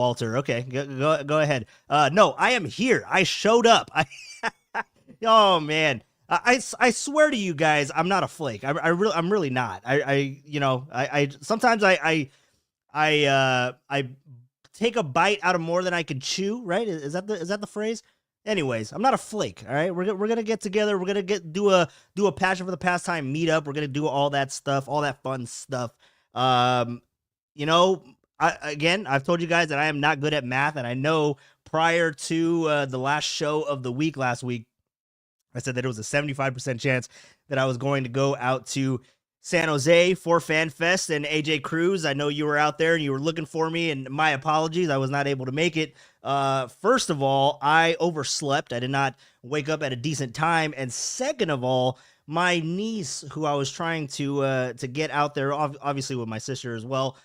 Walter. Okay, go ahead. No, I am here. I showed up. Oh man. I swear to you guys, I'm not a flake. I'm really not. I sometimes I take a bite out of more than I can chew. Right? Is that the phrase? Anyways, I'm not a flake. All right, we're gonna get together. We're gonna do a passion for the pastime meetup. We're gonna do all that stuff, all that fun stuff. Um, you know, I've told you guys that I am not good at math, and I know prior to the last show of the week last week, I said that it was a 75% chance that I was going to go out to San Jose for Fan Fest. And AJ Cruz, I know you were out there and you were looking for me, and my apologies, I was not able to make it. First of all, I overslept. I did not wake up at a decent time. And second of all, my niece, who I was trying to get out there, obviously with my sister as well,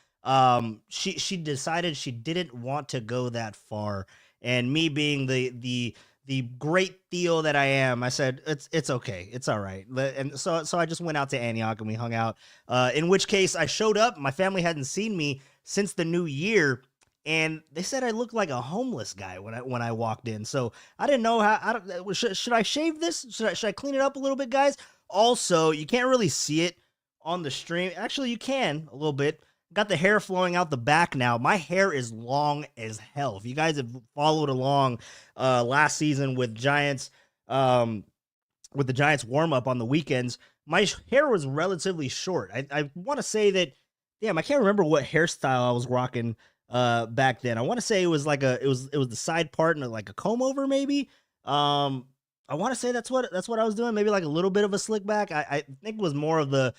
she decided she didn't want to go that far. And me being the great Theo that I am, I said it's okay, it's all right. And so I just went out to Antioch and we hung out. In which case I showed up. My family hadn't seen me since the new year, and they said I looked like a homeless guy when I walked in. So I didn't know how. Should I shave this? Should I clean it up a little bit, guys? Also, you can't really see it on the stream. Actually, you can a little bit. Got the hair flowing out the back now. My hair is long as hell. If you guys have followed along last season with the Giants warm up on the weekends, my hair was relatively short. I want to say that, damn, I can't remember what hairstyle I was rocking back then. I want to say it was like it was the side part and like a comb over maybe. I want to say that's what I was doing. Maybe like a little bit of a slick back. I think it was more of the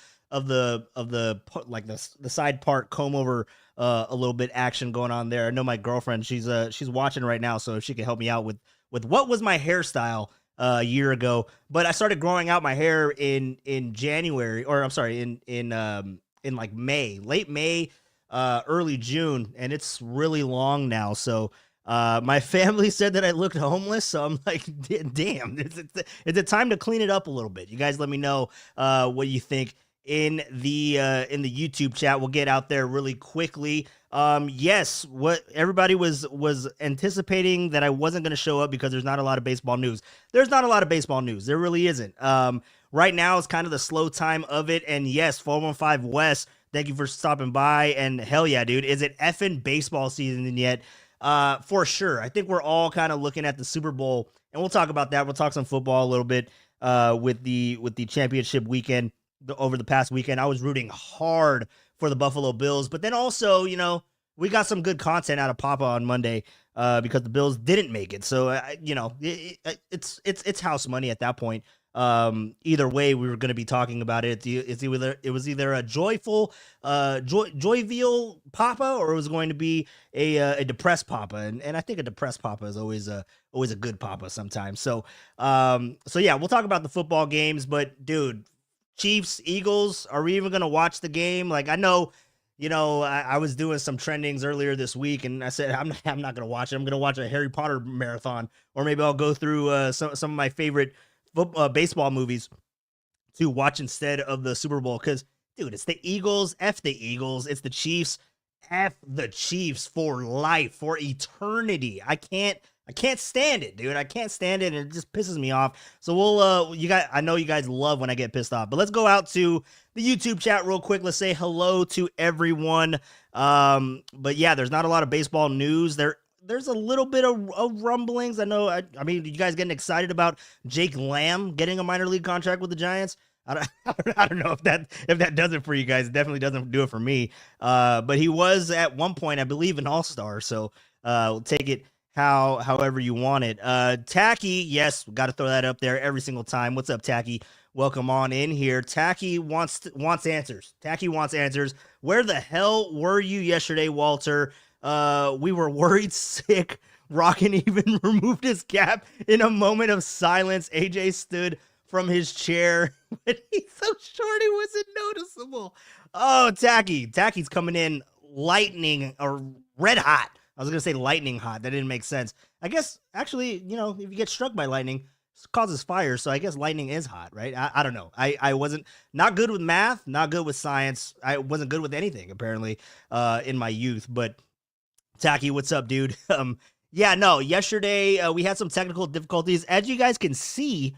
like the side part comb over, a little bit action going on there. I know my girlfriend, she's watching right now, so if she could help me out with what was my hairstyle a year ago. But I started growing out my hair in January, or I'm sorry, in like May, late May, early June, and it's really long now. So my family said that I looked homeless, so I'm like, damn, is it time to clean it up a little bit? You guys let me know what you think in the YouTube chat. We'll get out there really quickly. Yes, what everybody was anticipating that I wasn't going to show up because there's not a lot of baseball news. There's not a lot of baseball news. There really isn't. Right now is kind of the slow time of it. And yes, 415 West, thank you for stopping by. And hell yeah, dude, is it effing baseball season yet? For sure. I think we're all kind of looking at the Super Bowl, and we'll talk about that. We'll talk some football a little bit with the championship weekend over the past weekend. I was rooting hard for the Buffalo Bills, but then also, we got some good content out of Papa on Monday because the Bills didn't make it. So, it's house money at that point. Either way, we were going to be talking about it. It was either a joyful, jovial Papa, or it was going to be a depressed Papa. And I think a depressed Papa is always a good Papa sometimes. So yeah, we'll talk about the football games, but dude, Chiefs, Eagles, are we even going to watch the game? Like, I know, I was doing some trendings earlier this week, and I said, I'm not going to watch it. I'm going to watch a Harry Potter marathon, or maybe I'll go through some of my favorite baseball movies to watch instead of the Super Bowl. Because, dude, it's the Eagles, F the Eagles. It's the Chiefs, F the Chiefs for life, for eternity. I can't stand it, dude. I can't stand it, and it just pisses me off. So I know you guys love when I get pissed off, but let's go out to the YouTube chat real quick. Let's say hello to everyone. But yeah, there's not a lot of baseball news. There's a little bit of rumblings. I know. I mean, you guys getting excited about Jake Lamb getting a minor league contract with the Giants? I don't know if that does it for you guys. It definitely doesn't do it for me. But he was at one point, I believe, an all-star. So we'll take it however you want it. Tacky, yes, got to throw that up there every single time. What's up, Tacky? Welcome on in here. Tacky wants answers. Tacky wants answers. Where the hell were you yesterday, Walter? We were worried sick. Rockin' even removed his cap in a moment of silence. AJ stood from his chair, but he's so short it wasn't noticeable. Oh, Tacky's coming in lightning or red hot. I was going to say lightning hot. That didn't make sense. I guess, actually, if you get struck by lightning, it causes fire. So I guess lightning is hot, right? I don't know. I wasn't not good with math, not good with science. I wasn't good with anything, apparently, in my youth. But Tacky, what's up, dude? Yeah, no, yesterday we had some technical difficulties. As you guys can see,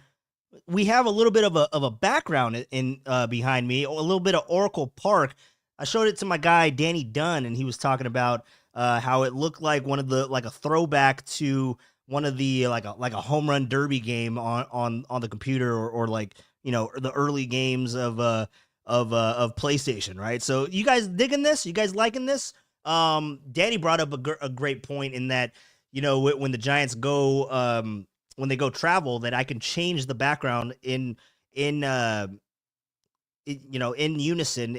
we have a little bit of a background in behind me, a little bit of Oracle Park. I showed it to my guy Danny Dunn, and he was talking about how it looked like one of the like a throwback to one of the like a home run derby game on the computer or like the early games of PlayStation, right? So you guys digging this? You guys liking this? Danny brought up a great point in that when the Giants go when they go travel, that I can change the background in unison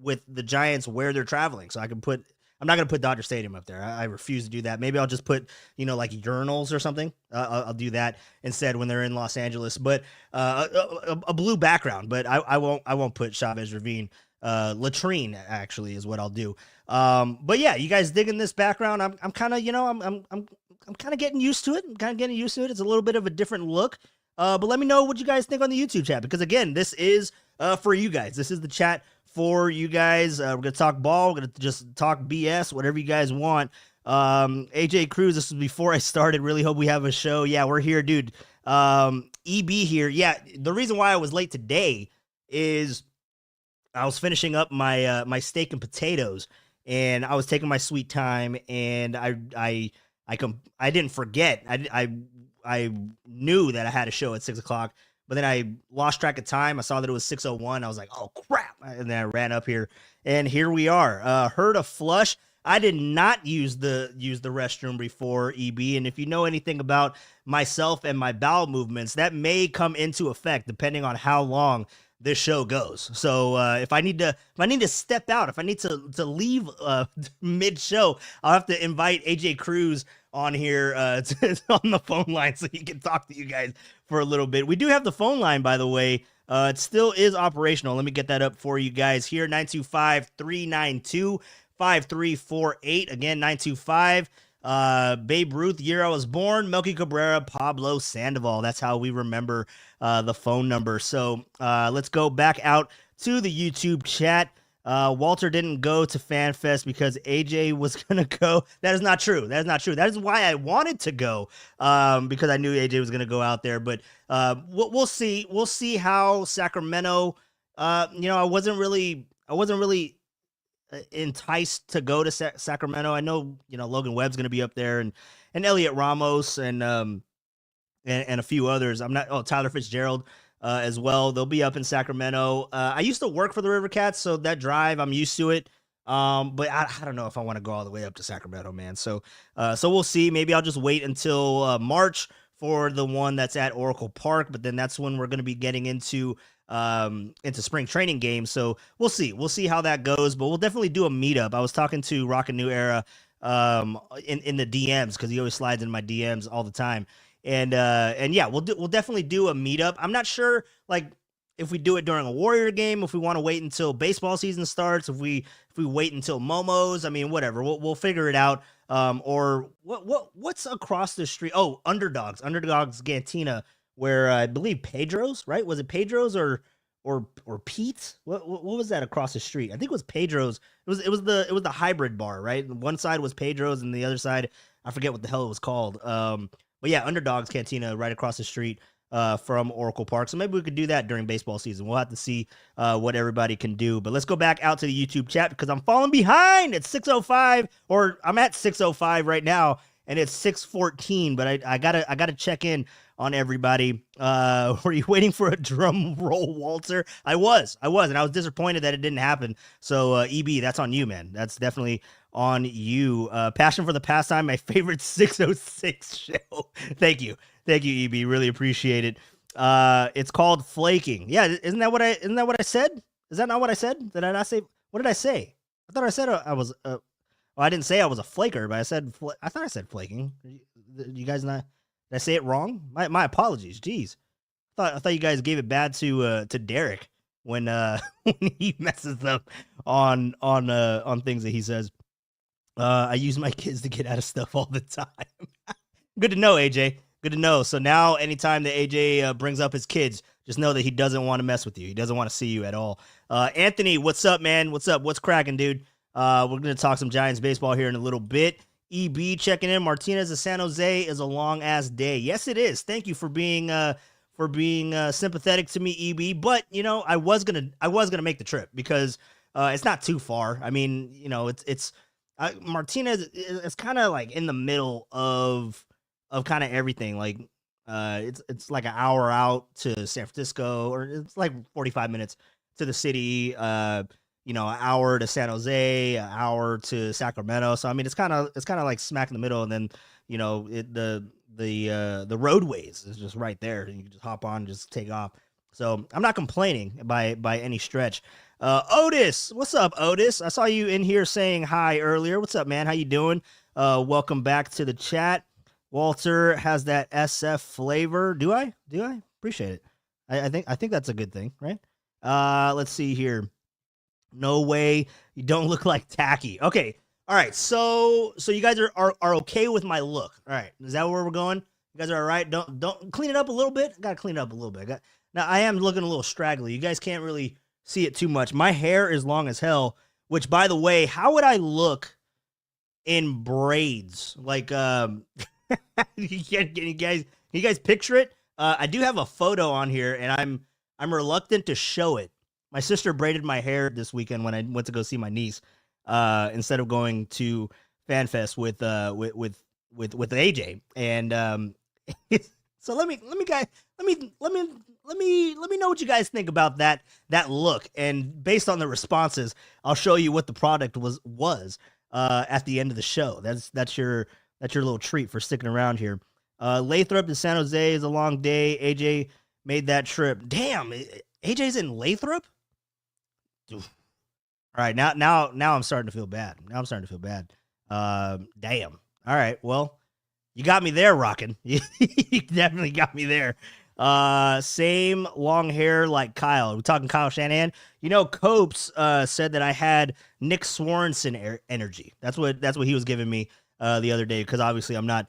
with the Giants where they're traveling. So I can put. I'm not gonna put Dodger Stadium up there. I refuse to do that. Maybe I'll just put like urinals or something. I'll do that instead when they're in Los Angeles. But a blue background. But I won't put Chavez Ravine. Latrine actually is what I'll do. But yeah, you guys digging this background? I'm kind of I'm kind of getting used to it. It's a little bit of a different look. But let me know what you guys think on the YouTube chat, because again, this is for you guys. This is the chat for you guys. We're gonna talk ball. We're gonna just talk BS, whatever you guys want. AJ Cruz, this was before I started. Really hope we have a show. Yeah, we're here, dude. EB here. Yeah, the reason why I was late today is I was finishing up my steak and potatoes, and I was taking my sweet time, and I didn't forget. I knew that I had a show at 6:00, but then I lost track of time. I saw that it was 6:01. I was like, oh crap. And then I ran up here, and here we are. Heard a flush. I did not use the restroom before, EB. And if you know anything about myself and my bowel movements, that may come into effect depending on how long this show goes. So if I need to step out, if I need to leave mid show, I'll have to invite AJ Cruz on here on the phone line so he can talk to you guys for a little bit. We do have the phone line, by the way. It still is operational. Let me get that up for you guys here. 925-392-5348. Again, 925. Babe Ruth, year I was born, Melky Cabrera, Pablo Sandoval. That's how we remember the phone number. So let's go back out to the YouTube chat. Walter didn't go to FanFest because AJ was going to go. That is not true. That is why I wanted to go, because I knew AJ was going to go out there. But we'll see. We'll see how Sacramento, I wasn't really enticed to go to Sacramento. I know, Logan Webb's going to be up there, and Elliot Ramos and a few others. Tyler Fitzgerald as well. They'll be up in Sacramento. I used to work for the River Cats, so that drive, I'm used to it. But I don't know if I want to go all the way up to Sacramento, man. So we'll see. Maybe I'll just wait until March for the one that's at Oracle Park, but then that's when we're going to be getting into spring training games. So we'll see how that goes, but we'll definitely do a meetup. I was talking to Rockin' New Era in the DMs, because he always slides in my DMs all the time. And yeah, we'll definitely do a meetup. I'm not sure like if we do it during a Warrior game, if we want to wait until baseball season starts, if we wait until Momo's. I mean, whatever. We'll figure it out. Or what's across the street? Oh, Underdogs Cantina, where I believe Pedro's, right? Was it Pedro's or Pete's? What was that across the street? I think it was Pedro's. It was the hybrid bar, right? One side was Pedro's and the other side, I forget what the hell it was called. But yeah, Underdogs Cantina right across the street from Oracle Park. So maybe we could do that during baseball season. We'll have to see what everybody can do. But let's go back out to the YouTube chat, because I'm falling behind at 6:05, or I'm at 6:05 right now, and it's 6:14. But I gotta check in on everybody. Were you waiting for a drum roll, Walter? I was, and I was disappointed that it didn't happen. So EB, that's on you, man. That's definitely on you. Passion for the Pastime, my favorite 606 show. Thank you, EB. Really appreciate it. It's called flaking. Yeah, isn't that what I said? Is that not what I said? Did I not say? What did I say? I thought I said I was. Well, I didn't say I was a flaker, but I thought I said flaking. You guys not? Did I say it wrong? My apologies. Jeez, I thought you guys gave it bad to Derek when when he messes up on things that he says. I use my kids to get out of stuff all the time. Good to know, AJ. Good to know. So now anytime that AJ brings up his kids, just know that he doesn't want to mess with you. He doesn't want to see you at all. Anthony, what's up, man? What's up? What's cracking, dude? We're going to talk some Giants baseball here in a little bit. EB checking in. Martinez of San Jose is a long ass day. Yes, it is. Thank you for being sympathetic to me, EB. But I was gonna make the trip because it's not too far. I mean, it's Martinez is kind of like in the middle of kind of everything. Like it's like an hour out to San Francisco, or it's like 45 minutes to the city. An hour to San Jose, an hour to Sacramento. So I mean, it's kind of like smack in the middle, and then the roadways is just right there. You can just hop on, and just take off. So I'm not complaining by any stretch. Otis, what's up, Otis? I saw you in here saying hi earlier. What's up, man? How you doing? Welcome back to the chat. Walter has that SF flavor. Do I? Appreciate it. I think that's a good thing, right? Let's see here. No way. You don't look like tacky. Okay. All right. So you guys are okay with my look. All right. Is that where we're going? You guys are all right? Don't clean it up a little bit. I gotta clean it up a little bit. Now I am looking a little straggly. You guys can't really see it too much. My hair is long as hell, which, by the way, how would I look in braids? Like, you guys picture it? I do have a photo on here, and I'm reluctant to show it. My sister braided my hair this weekend when I went to go see my niece, instead of going to FanFest with AJ. And so let me know what you guys think about that look. And based on the responses, I'll show you what the product was at the end of the show. That's your little treat for sticking around here. Lathrop to San Jose is a long day. AJ made that trip. Damn, AJ's in Lathrop? Oof. All right, now I'm starting to feel bad. Damn. All right, well, you got me there, Rockin'. You definitely got me there. Same long hair like Kyle. We're talking Kyle Shanahan. Copes said that I had Nick Swanson energy. That's what he was giving me the other day, because obviously I'm not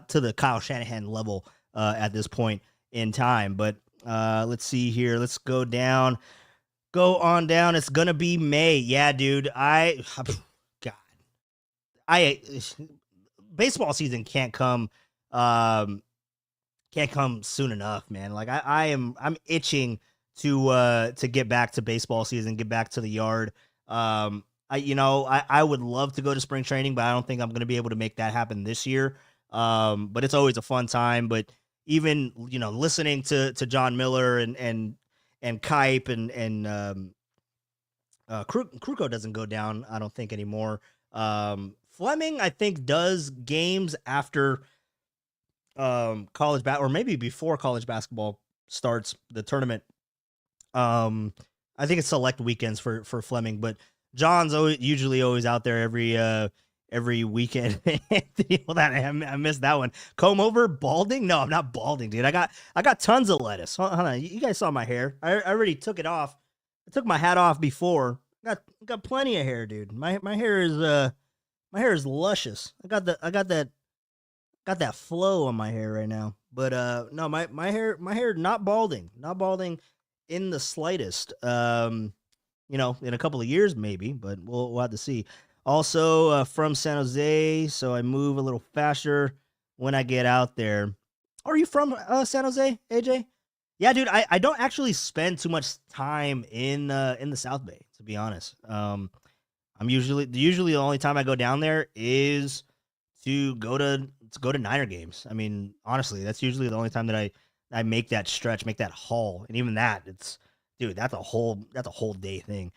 to the Kyle Shanahan level at this point in time. But let's see here. Let's go on down. It's gonna be May. Yeah, dude. God, baseball season can't come soon enough, man. Like I'm itching to get back to baseball season, get back to the yard. I would love to go to spring training, but I don't think I'm going to be able to make that happen this year. But it's always a fun time. But even, listening to John Miller and Kipe and Kruko doesn't go down, I don't think, anymore. Fleming, I think, does games after college or maybe before college basketball starts, the tournament. I think it's select weekends for Fleming, but John's usually always out there every weekend. Hold on, I missed that one. Comb over, balding? No, I'm not balding, dude. I got tons of lettuce. Hold on, you guys saw my hair. I already took it off. I took my hat off before. Got plenty of hair, dude. My hair is luscious. I got that flow on my hair right now. But no, my hair not balding in the slightest. In a couple of years maybe, but we'll have to see. Also from San Jose, so I move a little faster when I get out there. Are you from San Jose, AJ? Yeah, dude, I don't actually spend too much time in the South Bay, to be honest. I'm usually the only time I go down there is to go to Niner games. I mean, honestly, that's usually the only time that I make that stretch, make that haul, and even that, that's a whole day thing.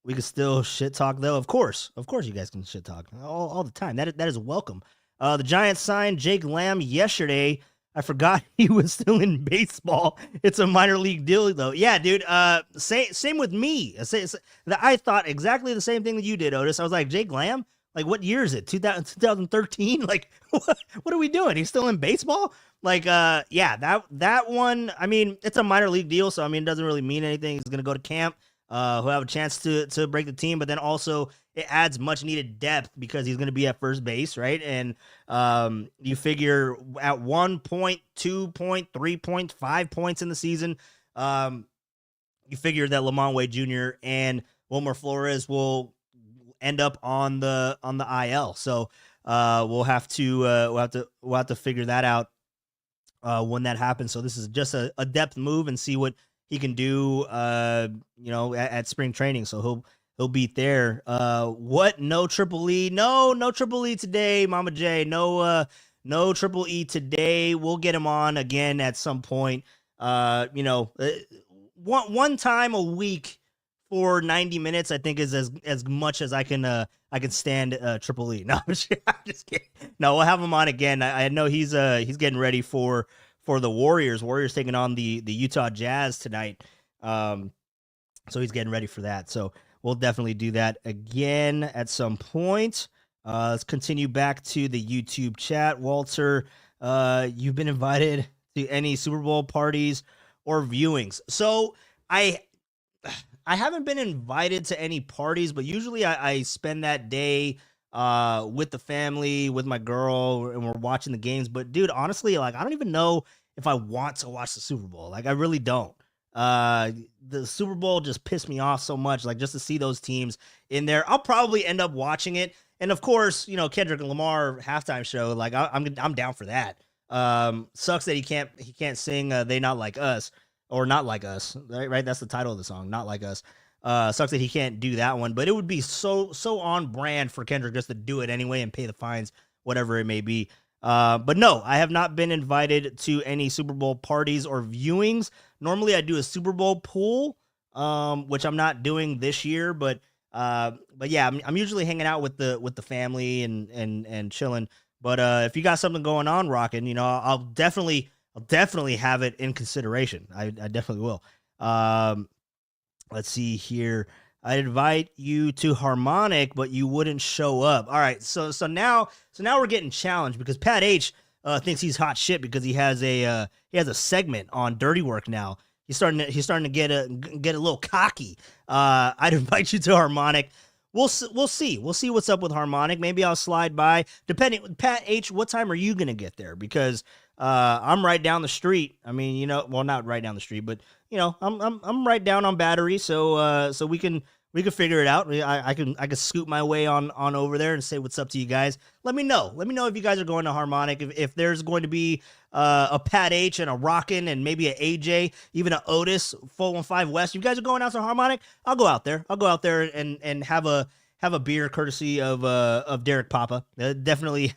We can still shit talk though. Of course, you guys can shit talk all the time. That is welcome. The Giants signed Jake Lamb yesterday. I forgot he was still in baseball. It's a minor league deal though. Yeah, dude. Same with me. I thought exactly the same thing that you did, Otis. I was like, Jake Lamb? Like, what year is it? 2013? Like, what are we doing? He's still in baseball? Like, yeah, that one, I mean, it's a minor league deal, so, I mean, it doesn't really mean anything. He's going to go to camp. He'll have a chance to break the team, but then also it adds much needed depth because he's going to be at first base, right? And you figure at 1 point, 2 point, 3 point, 5 points in the season, you figure that Lamont Wade Jr. and Wilmer Flores will end up on the IL. So we'll have to figure that out when that happens. So this is just a depth move and see what he can do, at spring training. So he'll beat there. What? No Triple E? No Triple E today, Mama J. No Triple E today. We'll get him on again at some point. One time a week for 90 minutes, I think is as much as I can stand Triple E. No, I'm just kidding. No, we'll have him on again. I know he's getting ready for the Warriors. Warriors taking on the Utah Jazz tonight. So he's getting ready for that. So we'll definitely do that again at some point. Let's continue back to the YouTube chat. Walter, you've been invited to any Super Bowl parties or viewings? So I haven't been invited to any parties, but usually I spend that day with the family, with my girl, and we're watching the games. But dude, honestly, like I don't even know if I want to watch the Super Bowl. Like I really don't. The Super Bowl just pissed me off so much. Like just to see those teams in there, I'll probably end up watching it. And of course, Kendrick Lamar halftime show. Like I'm down for that. Sucks that he can't sing "They Not Like Us" or "Not Like Us." Right, that's the title of the song, "Not Like Us." Sucks that he can't do that one, but it would be so on brand for Kendrick just to do it anyway and pay the fines, whatever it may be. But no, I have not been invited to any Super Bowl parties or viewings. Normally I do a Super Bowl pool, which I'm not doing this year, but yeah, I'm usually hanging out with the family and chilling. But if you got something going on, rocking, I'll definitely have it in consideration. I definitely will. Let's see here. I'd invite you to Harmonic, but you wouldn't show up. All right, so now we're getting challenged because Pat H thinks he's hot shit because he has a segment on Dirty Work now. He's starting to get a little cocky. I'd invite you to Harmonic. We'll see what's up with Harmonic. Maybe I'll slide by. Depending, Pat H, what time are you gonna get there? Because I'm right down the street. I mean, well, not right down the street, but I'm right down on Battery, so we can figure it out. I can scoot my way on over there and say what's up to you guys. Let me know if you guys are going to Harmonic. If there's going to be a Pat H and a Rockin' and maybe a AJ, even a Otis 415 West. You guys are going out to Harmonic. I'll go out there. And have a beer courtesy of Derek Papa. Definitely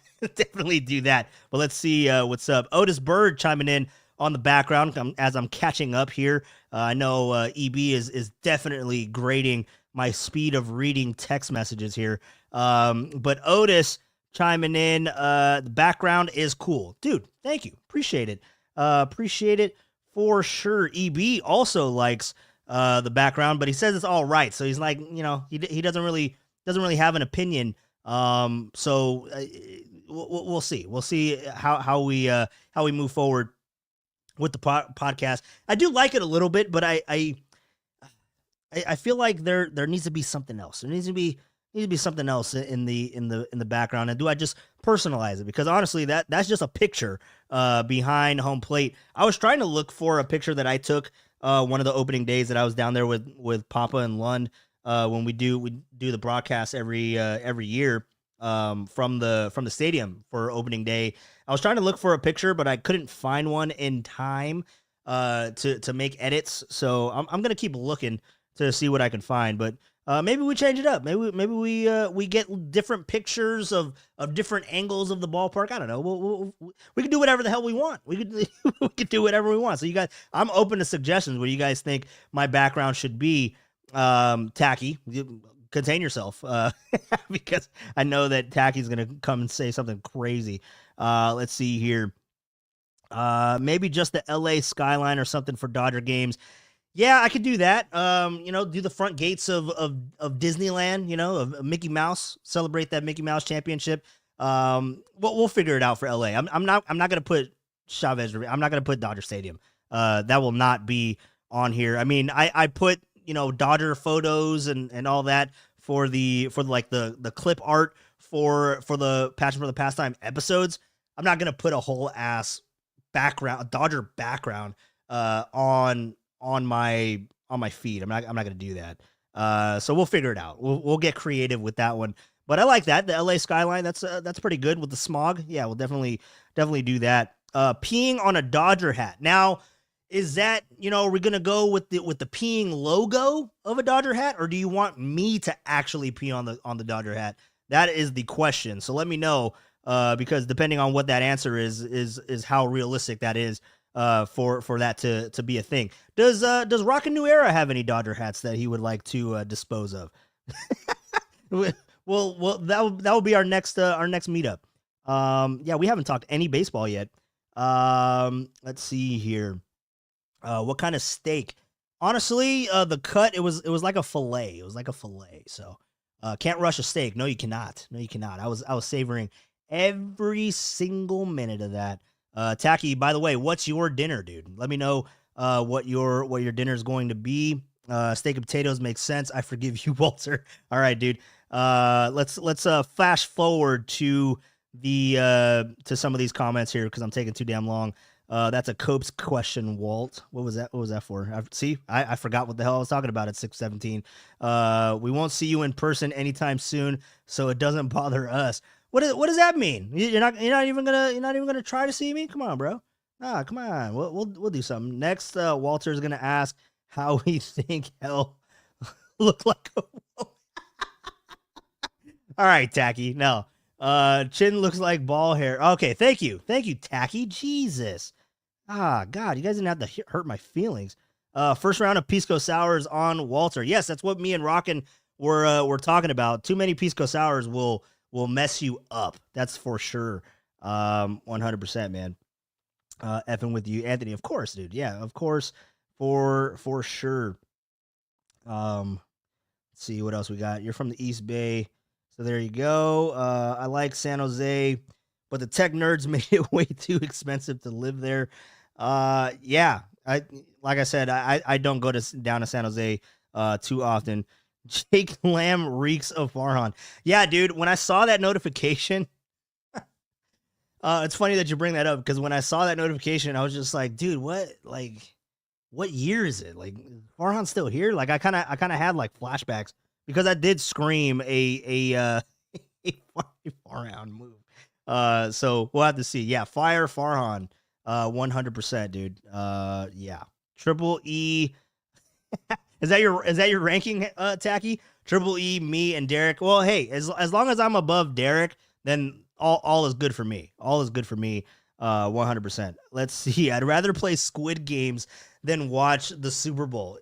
do that. But let's see what's up. Otis Bird chiming in on the background as I'm catching up here. I know EB is definitely grading my speed of reading text messages here. But Otis chiming in, the background is cool. Dude, thank you. Appreciate it. Appreciate it for sure. EB also likes the background, but he says it's all right. So he's like, he doesn't really have an opinion. So we'll see. We'll see how we move forward with the podcast. I do like it a little bit, but I feel like there needs to be something else. There needs to be something else in the background. And do I just personalize it? Because honestly, that's just a picture behind home plate. I was trying to look for a picture that I took one of the opening days that I was down there with Papa and Lund when we do the broadcast every year from the stadium for opening day. I was trying to look for a picture, but I couldn't find one in time to make edits. So I'm gonna keep looking to see what I can find. But maybe we change it up. Maybe we get different pictures of different angles of the ballpark. I don't know. We can do whatever the hell we want. We could do whatever we want. So you guys, I'm open to suggestions. What do you guys think my background should be? Tacky, contain yourself, because I know that Tacky's gonna come and say something crazy. Let's see here. Maybe just the LA skyline or something for Dodger games. Yeah, I could do that. Do the front gates of Disneyland, of Mickey Mouse, celebrate that Mickey Mouse championship. We'll figure it out for LA. I'm not gonna put Chavez. I'm not gonna put Dodger Stadium. That will not be on here. I mean, I put Dodger photos and all that for the clip art for the Passion for the Pastime episodes. I'm not gonna put a whole ass background, Dodger background, on my feed. I'm not gonna do that. So we'll figure it out. We'll get creative with that one. But I like that. The LA skyline, that's pretty good with the smog. Yeah, we'll definitely do that. Peeing on a Dodger hat. Now, is that, are we gonna go with the peeing logo of a Dodger hat, or do you want me to actually pee on the Dodger hat? That is the question. So let me know, because depending on what that answer is how realistic that is, for that to be a thing. Does Rockin' New Era have any Dodger hats that he would like to dispose of? Well, that will be our next meetup. Yeah, we haven't talked any baseball yet. Let's see here. What kind of steak? Honestly, the cut, it was like a fillet. It was like a fillet. So, can't rush a steak. No, you cannot. No, you cannot. I was savoring every single minute of that. Tacky, by the way, what's your dinner, dude? Let me know what your dinner is going to be. Steak and potatoes makes sense. I forgive you, Walter. All right, dude. Let's flash forward to to some of these comments here because I'm taking too damn long. That's a Copes question, Walt. What was that? What was that for? I forgot what the hell I was talking about at 6:17. We won't see you in person anytime soon, so it doesn't bother us. What does that mean? You're not even gonna try to see me? Come on, bro. Nah, come on. We'll do something. Next, Walter is gonna ask how we think hell look like a woman. All right, Tacky. No. Chin looks like ball hair. Okay, thank you, Tacky. Jesus. Ah, God, you guys didn't have to hurt my feelings. First round of Pisco Sours on Walter. Yes, that's what me and Rockin' were talking about. Too many Pisco Sours will mess you up. That's for sure. 100%, man. Effing with you, Anthony. Of course, dude. Yeah, of course, for sure. Let's see what else we got. You're from the East Bay, so there you go. I like San Jose, but the tech nerds made it way too expensive to live there. Yeah, like I said, I don't go down to San Jose too often. Jake Lamb reeks of Farhan. Yeah, dude, when I saw that notification, it's funny that you bring that up because when I saw that notification, I was just like, dude, what year is it? Like, Farhan's still here? Like, I kind of had like flashbacks because I did scream a Farhan move. So we'll have to see. Yeah, fire Farhan, 100%, dude. Yeah, Triple E. Is that your ranking, Tacky? Triple E, me, and Derek. Well, hey, as long as I'm above Derek, then all is good for me. All is good for me. 100%. Let's see. I'd rather play Squid Games than watch the Super Bowl.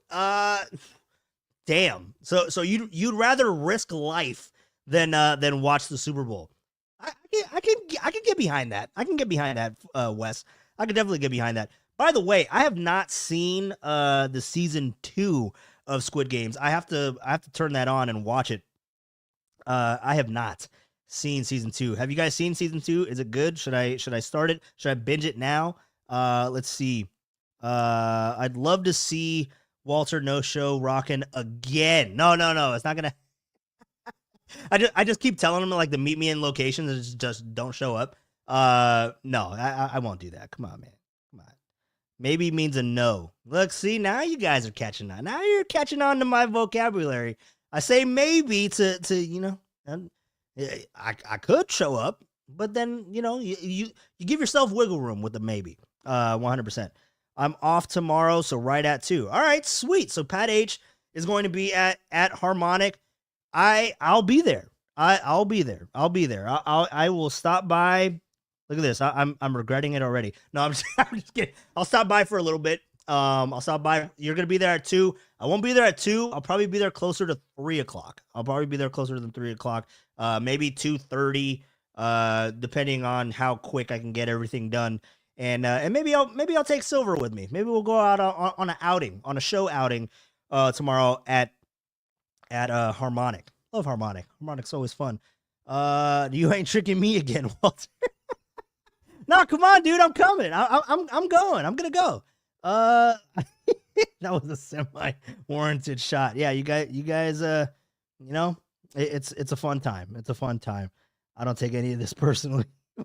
Damn. So you'd rather risk life than watch the Super Bowl. I can get behind that. I can get behind that, Wes. I can definitely get behind that. By the way, I have not seen the season 2 of Squid Games. I have to turn that on and watch it. I have not seen season 2. Have you guys seen season 2? Is it good? Should I start it? Should I binge it now? Let's see. I'd love to see Walter No Show rocking again. No. It's not gonna. I just keep telling him like to meet me in locations and just don't show up. No, I won't do that. Come on, man. Come on. Maybe means a no. Look, see, now you guys are catching on. Now you're catching on to my vocabulary. I say maybe to I could show up, but then you give yourself wiggle room with the maybe. 100%. I'm off tomorrow, so right at 2. All right, sweet. So Pat H is going to be at Harmonic. I'll be there. I'll be there. I will stop by. Look at this. I'm regretting it already. No, I'm just kidding. I'll stop by for a little bit. I'll stop by. You're gonna be there at 2. I won't be there at 2. I'll probably be there closer to 3 o'clock. I'll probably be there closer than 3 o'clock. Maybe 2:30. Depending on how quick I can get everything done. And maybe I'll take Silver with me. Maybe we'll go out on an outing, on a show outing, tomorrow at Harmonic. Love Harmonic. Harmonic's always fun. You ain't tricking me again, Walter. No, come on, dude. I'm coming. I'm going. I'm gonna go. That was a semi-warranted shot. Yeah, you guys. It's a fun time. It's a fun time. I don't take any of this personally,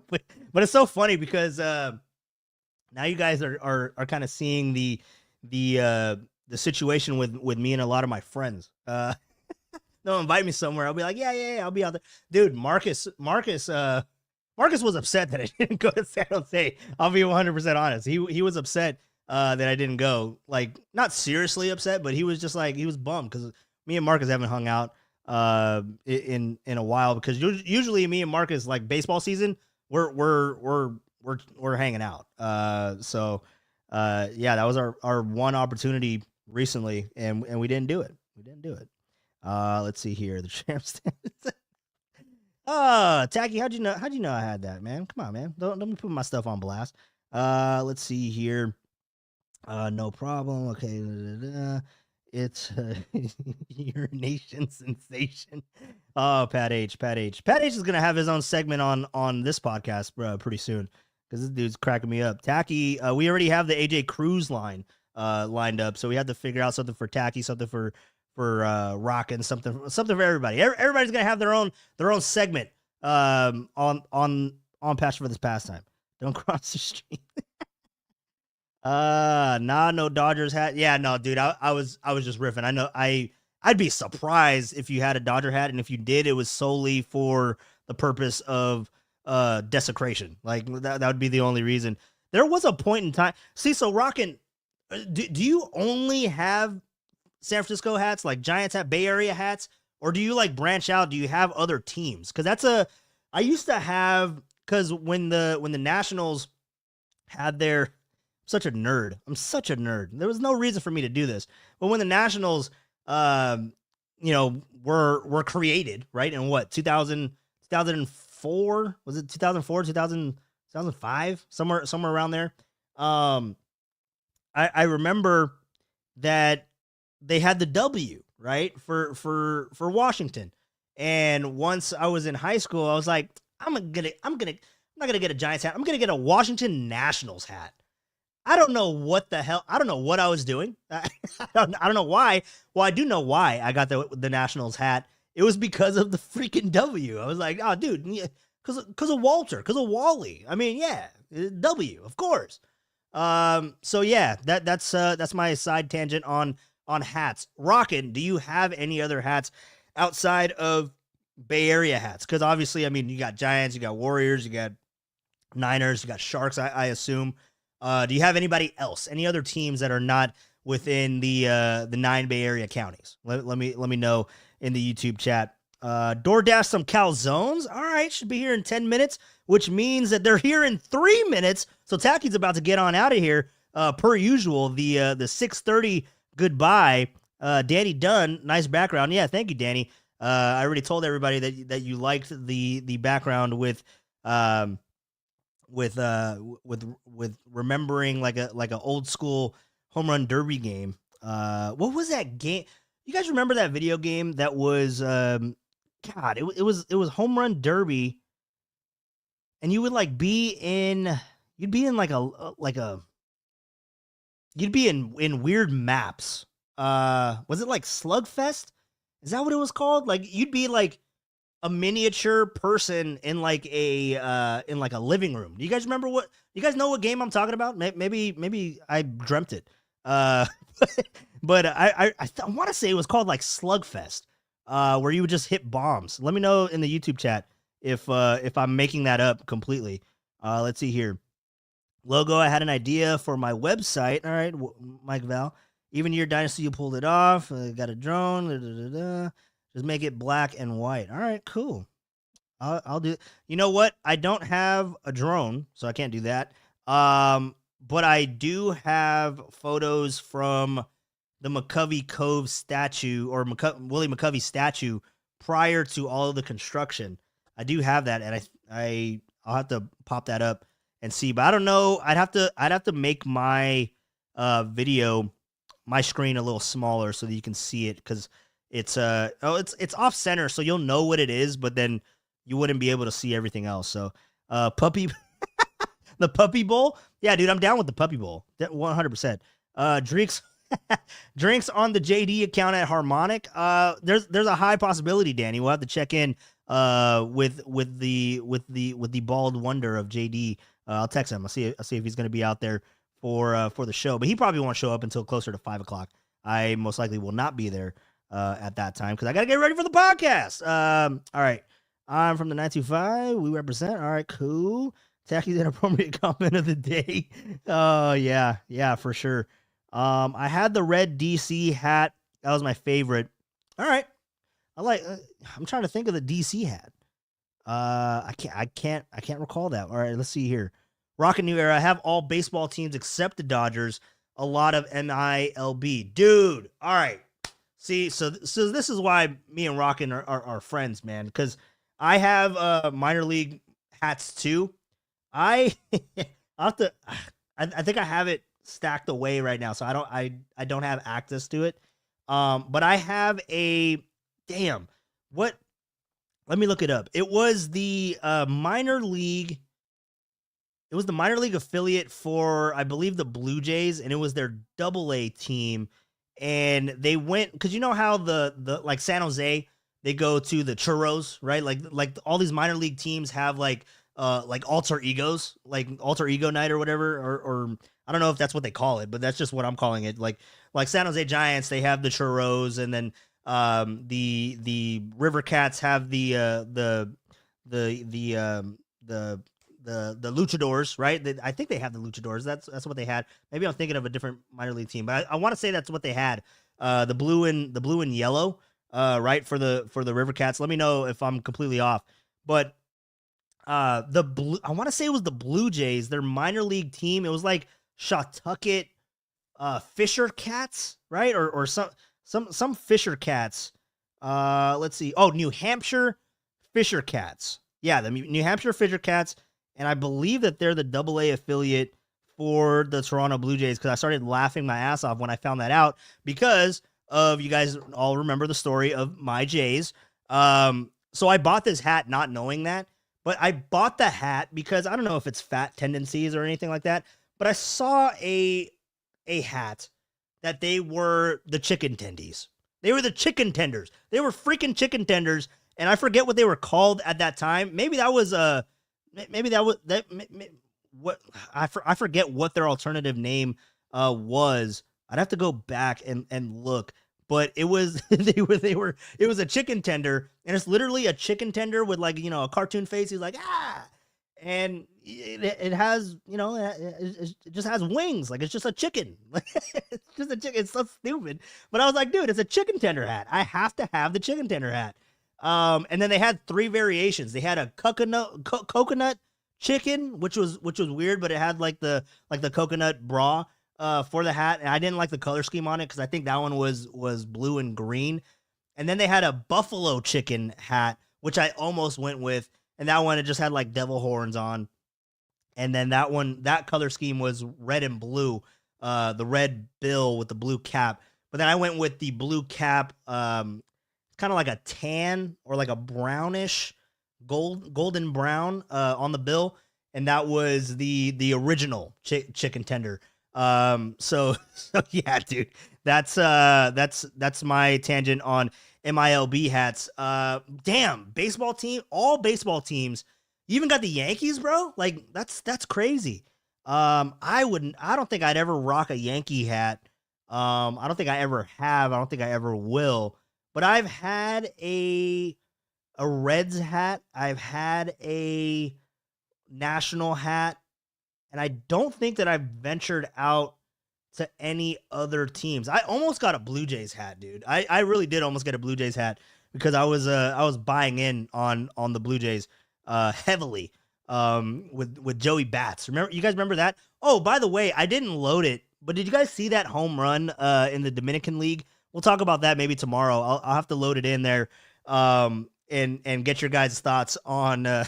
but it's so funny because now you guys are kind of seeing the the situation with me and a lot of my friends. They'll invite me somewhere. I'll be like, yeah, I'll be out there. Dude, Marcus was upset that I didn't go to San Jose. I'll be 100% honest. He was upset that I didn't go. Like, not seriously upset, but he was just like, he was bummed because me and Marcus haven't hung out in a while, because usually me and Marcus, like, baseball season, we're hanging out. Yeah, that was our one opportunity recently, and we didn't do it. We didn't do it. Let's see here. The champs. Oh, Tacky, how'd you know I had that, man? Come on, man. Don't me put my stuff on blast. Let's see here. No problem. Okay. It's urination sensation. Oh, Pat H. Pat H is gonna have his own segment on this podcast pretty soon, because this dude's cracking me up. Tacky, we already have the AJ Cruz line lined up, so we had to figure out something for Tacky, something for Rockin', something for everybody. Everybody's gonna have their own segment on Passion for this Pastime. Don't cross the street. No Dodgers hat. Yeah, no, dude. I was just riffing. I know I'd be surprised if you had a Dodger hat, and if you did, it was solely for the purpose of desecration. Like, that would be the only reason. There was a point in time. See, so Rockin', do you only have San Francisco hats, like Giants hat, Bay Area hats, or do you like branch out? Do you have other teams? Because I used to have, because when the Nationals had their, such a nerd. I'm such a nerd. There was no reason for me to do this, but when the Nationals, were created, right? In what, 2004? Was it 2004, 2005? Somewhere around there. I remember that they had the W, right, for Washington. And once I was in high school, I was like, I'm not gonna get a Giants hat. I'm gonna get a Washington Nationals hat. I don't know what the hell. I don't know what I was doing. I don't know why. Well, I do know why I got the Nationals hat. It was because of the freaking W. I was like, oh, dude, because of Walter, because of Wally. I mean, yeah, W, of course. So yeah, that's my side tangent on hats. Rockin', do you have any other hats outside of Bay Area hats? Because obviously, I mean, you got Giants, you got Warriors, you got Niners, you got Sharks, I assume. Do you have anybody else? Any other teams that are not within the 9 Bay Area counties? Let me know in the YouTube chat. DoorDash some calzones. All right, should be here in 10 minutes, which means that they're here in 3 minutes. So Tacky's about to get on out of here. Per usual, the 6:30 goodbye. Danny Dunn, nice background. Yeah, thank you, Danny. I already told everybody that you liked the background with remembering like a old school home run derby game. What was that game? You guys remember that video game that was it was home run derby, and you would like you'd be in weird maps. Was it like Slugfest? Is that what it was called? Like, you'd be like a miniature person in like a living room. Do you guys remember you guys know what game I'm talking about? Maybe I dreamt it. But I want to say it was called like Slugfest, where you would just hit bombs. Let me know in the YouTube chat if I'm making that up completely. Let's see here. Logo, I had an idea for my website. All right, Mike Val. Even your dynasty, you pulled it off. Got a drone. Just make it black and white. All right, cool. I'll do. You know what? I don't have a drone, so I can't do that. But I do have photos from the McCovey Cove statue, or Willie McCovey statue, prior to all of the construction. I do have that, and I'll have to pop that up and see. But I don't know. I'd have to make my video, my screen, a little smaller so that you can see it, because it's off center, so you'll know what it is, but then you wouldn't be able to see everything else. So puppy the Puppy Bowl. Yeah, dude, I'm down with the Puppy Bowl. 100%. Drinks on the JD account at Harmonic. There's a high possibility, Danny. We'll have to check in with the bald wonder of JD. I'll text him. I'll see if he's going to be out there for the show, but he probably won't show up until closer to 5 o'clock. I most likely will not be there at that time because I got to get ready for the podcast. All right. I'm from the 925. We represent. All right, cool. Tacky's inappropriate comment of the day. Oh, yeah. Yeah, for sure. I had the red DC hat. That was my favorite. All right. I'm trying to think of the DC hat. I can't recall that. All right, let's see here. Rockin' New Era. I have all baseball teams except the Dodgers. A lot of MILB. Dude, all right. See, so this is why me and Rockin' are friends, man, because I have minor league hats too. I I'll have to I think I have it stacked away right now, so I don't have access to it. But I have a damn what let me look it up. It was the minor league. It was the minor league affiliate for, I believe, the Blue Jays, and it was their AA team. And they went because you know how the like San Jose, they go to the Churros, right? Like all these minor league teams have like alter egos, like alter ego night or whatever, or I don't know if that's what they call it, but that's just what I'm calling it. Like San Jose Giants, they have the Churros, and then the River Cats have the Luchadors, right? I think they have the Luchadors. That's what they had. Maybe I'm thinking of a different minor league team, but I want to say that's what they had. The blue and yellow, right, for the River Cats. Let me know if I'm completely off. But the blue, I want to say it was the Blue Jays, their minor league team. It was like Shawtucket Fisher Cats, right? Or some Fisher Cats. Let's see. Oh, New Hampshire Fisher Cats. Yeah, the New Hampshire Fisher Cats. And I believe that they're the AA affiliate for the Toronto Blue Jays because I started laughing my ass off when I found that out because of, you guys all remember the story of my Jays. So I bought this hat not knowing that, but I bought the hat because I don't know if it's fat tendencies or anything like that, but I saw a hat that they were the chicken tendies. They were the chicken tenders. They were freaking chicken tenders, and I forget what they were called at that time. Maybe that was what I forget what their alternative name was. I'd have to go back and look, but it was it was a chicken tender, and it's literally a chicken tender with, like, you know, a cartoon face. He's like, ah, and it has, you know, it just has wings, like it's just a chicken. It's just a chicken. It's so stupid, but I was like, dude, it's a chicken tender hat. I have to have the chicken tender hat. And then they had 3 variations. They had a coconut chicken, which was weird, but it had like the coconut bra for the hat, and I didn't like the color scheme on it because I think that one was blue and green. And then they had a buffalo chicken hat, which I almost went with, and that one, it just had like devil horns on. And then that color scheme was red and blue, the red bill with the blue cap. But then I went with the blue cap, kind of like a tan or like a brownish golden brown on the bill, and that was the original chicken tender. So yeah, dude, that's my tangent on MILB hats. Damn, baseball team, all baseball teams. You even got the Yankees, bro. Like that's crazy. I don't think I'd ever rock a Yankee hat. I don't think I ever have. I don't think I ever will. But I've had a Reds hat. I've had a National hat. And I don't think that I've ventured out to any other teams. I almost got a Blue Jays hat, dude. I really did almost get a Blue Jays hat because I was buying in on the Blue Jays heavily with Joey Bats. You guys remember that? Oh, by the way, I didn't load it, but did you guys see that home run in the Dominican League? We'll talk about that maybe tomorrow. I'll have to load it in there and get your guys' thoughts on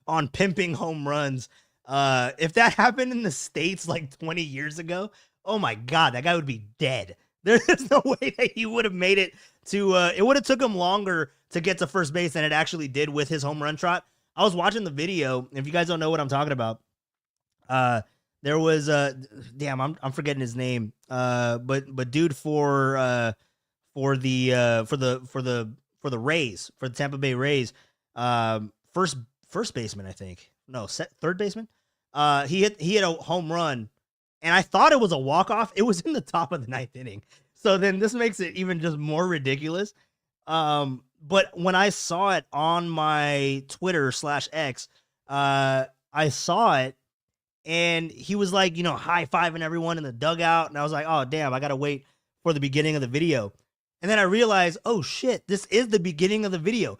on pimping home runs. If that happened in the States like 20 years ago, oh my God, that guy would be dead. There's no way that he would have made it to, it would have took him longer to get to first base than it actually did with his home run trot. I was watching the video. If you guys don't know what I'm talking about, there was damn, I'm forgetting his name. But dude for the Rays, for the Tampa Bay Rays, first baseman, I think. No, third baseman. He hit a home run, and I thought it was a walk-off. It was in the top of the ninth inning. So then this makes it even just more ridiculous. But when I saw it on my Twitter/X, I saw it and he was like, high-fiving everyone in the dugout. And I was like, oh, damn, I got to wait for the beginning of the video. And then I realized, oh, shit, this is the beginning of the video.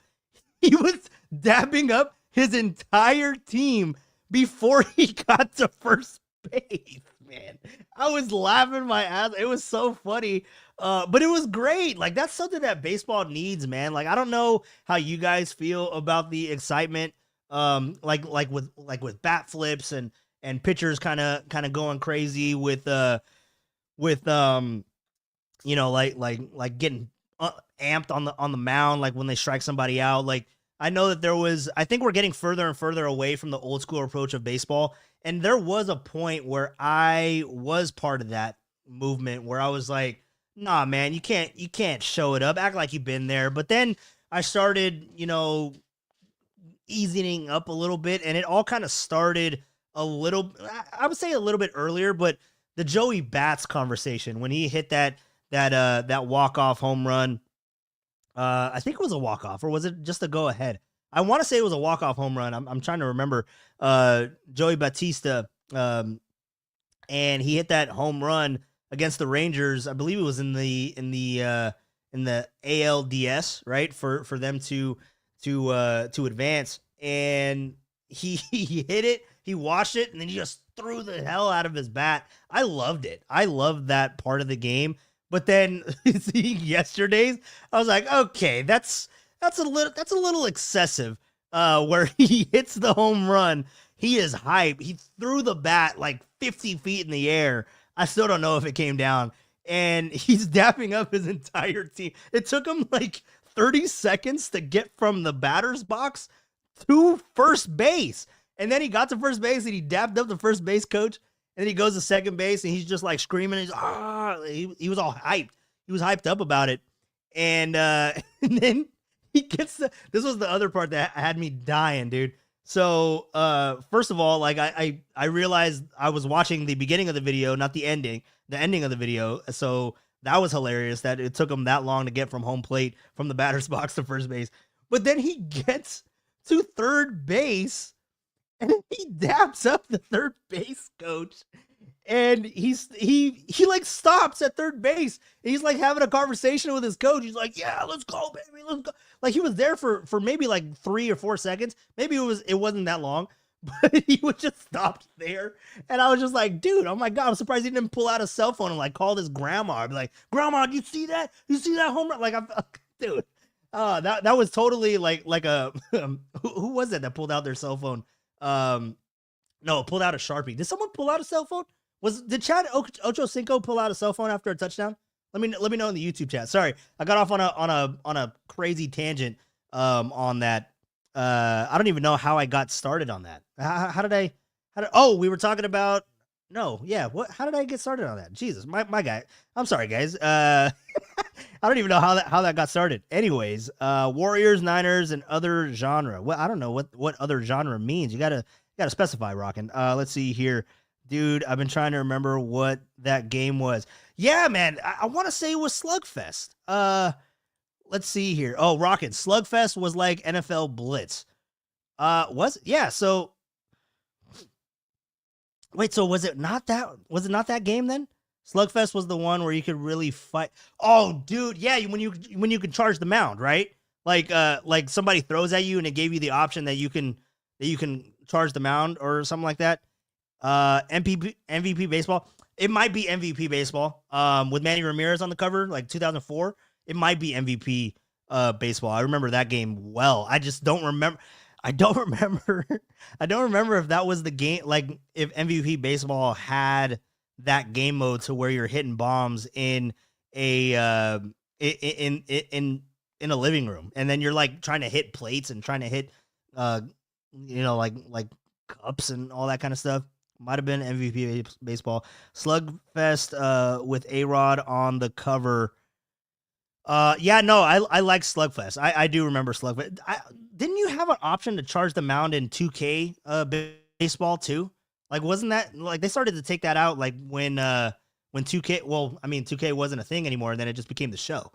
He was dapping up his entire team before he got to first base, man. I was laughing my ass. It was so funny. But it was great. Like, that's something that baseball needs, man. Like, I don't know how you guys feel about the excitement, like with bat flips and pitchers kind of going crazy with like getting amped on the mound, like when they strike somebody out. Like, I know that I think we're getting further and further away from the old school approach of baseball. And there was a point where I was part of that movement where I was like, nah, man, you can't show it up, act like you've been there. But then I started, easing up a little bit, and it all kind of started I would say a little bit earlier, but the Joey Bats conversation when he hit that walk-off home run. I think it was a walk-off, or was it just a go-ahead? I want to say it was a walk-off home run. I'm trying to remember. Joey Batista, and he hit that home run against the Rangers. I believe it was in the ALDS, right? For them to advance, and he hit it. He washed it, and then he just threw the hell out of his bat. I loved it. I loved that part of the game. But then seeing yesterday's, I was like, okay, that's a little excessive. Where he hits the home run, he is hype. He threw the bat like 50 feet in the air. I still don't know if it came down, and he's dapping up his entire team. It took him like 30 seconds to get from the batter's box to first base. And then he got to first base and he dapped up the first base coach. And then he goes to second base and he's just like screaming. He was all hyped. He was hyped up about it. And, and then he gets this was the other part that had me dying, dude. So, first of all, like I realized I was watching the beginning of the video, not the ending of the video. So that was hilarious that it took him that long to get from home plate from the batter's box to first base. But then he gets to third base and he daps up the third base coach, and he like stops at third base. He's like having a conversation with his coach. He's like, "Yeah, let's go, baby, let's go." Like he was there for maybe like 3 or 4 seconds. Maybe it wasn't that long, but he was just stopped there. And I was just like, dude, oh my God, I'm surprised he didn't pull out a cell phone and like call his grandma. I'd be like, "Grandma, you see that? You see that home run?" Like, dude, that was totally like a who was it that pulled out their cell phone? No, pulled out a Sharpie. Did someone pull out a cell phone? Did Chad Ochocinco pull out a cell phone after a touchdown? Let me know in the YouTube chat. Sorry, I got off on a crazy tangent on that. I don't even know how I got started on that. Oh, we were talking about how did I get started on that? Jesus, my guy. I'm sorry, guys. I don't even know how that got started. Anyways, Warriors, Niners, and other genre. Well, I don't know what other genre means. You gotta specify, Rockin'. Let's see here. Dude, I've been trying to remember what that game was. Yeah, man, I want to say it was Slugfest. Let's see here. Oh, Rockin', Slugfest was like NFL Blitz. Was it? Yeah, so wait, so was it not that game then? Slugfest was the one where you could really fight. Oh, dude, yeah, when you could charge the mound, right? Like somebody throws at you and it gave you the option that you can charge the mound or something like that. MVP baseball. It might be MVP baseball. With Manny Ramirez on the cover, like 2004. It might be MVP baseball. I remember that game well. I just don't remember. I don't remember if that was the game. Like if MVP baseball had that game mode to where you're hitting bombs in a in a living room, and then you're like trying to hit plates and trying to hit like cups and all that kind of stuff. Might have been MVP baseball. Slugfest with A-Rod on the cover. Yeah, no, I like Slugfest. I do remember Slugfest. Didn't you have an option to charge the mound in 2K baseball too? Like, wasn't that like they started to take that out like when 2K, well, I mean 2K wasn't a thing anymore, and then it just became the show.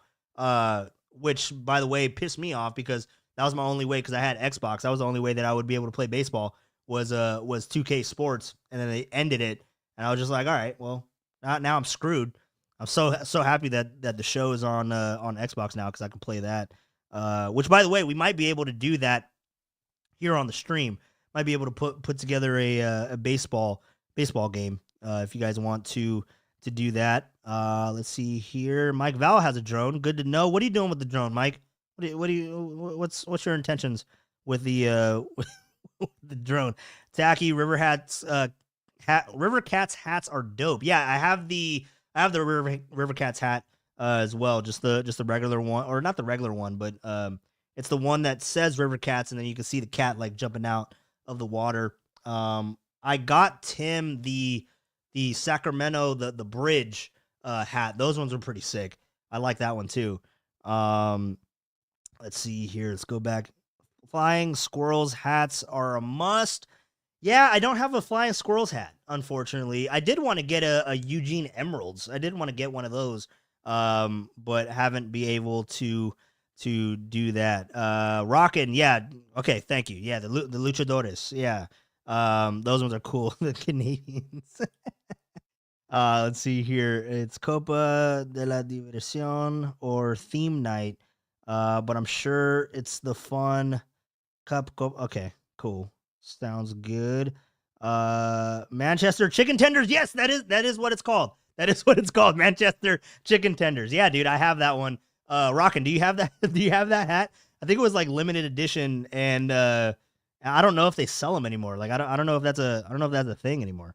Which by the way pissed me off because that was my only way because I had Xbox. That was the only way that I would be able to play baseball was 2K Sports, and then they ended it, and I was just like, all right, well, now I'm screwed. I'm so happy that the show is on Xbox now because I can play that. Which by the way, we might be able to do that here on the stream. Might be able to put together a baseball game if you guys want to do that. Let's see here. Mike Val has a drone. Good to know. What are you doing with the drone, Mike? What's your intentions with the with the drone? Tacky River hats. River Cats hats are dope. Yeah, I have the River Cats hat as well. Just the regular one, or not the regular one, but it's the one that says River Cats, and then you can see the cat like jumping out of the water. I got Tim the Sacramento the bridge hat. Those ones are pretty sick. I like that one too. Um, let's see here. Let's go back. Flying squirrels hats are a must. Yeah, I don't have a flying squirrels hat, unfortunately. I did want to get a Eugene Emeralds. I did want to get one of those, but haven't be able to do that. Rockin', yeah, okay, thank you. Yeah, the Luchadores, yeah, those ones are cool. The Canadians. Let's see here. It's Copa de la Diversión or Theme Night, but I'm sure it's the fun Cup. Okay, cool. Sounds good. Manchester chicken tenders. Yes, that is what it's called. That is what it's called. Manchester chicken tenders. Yeah, dude, I have that one. Rockin', do you have that? Do you have that hat? I think it was like limited edition, and I don't know if they sell them anymore. Like I don't know if that's a thing anymore.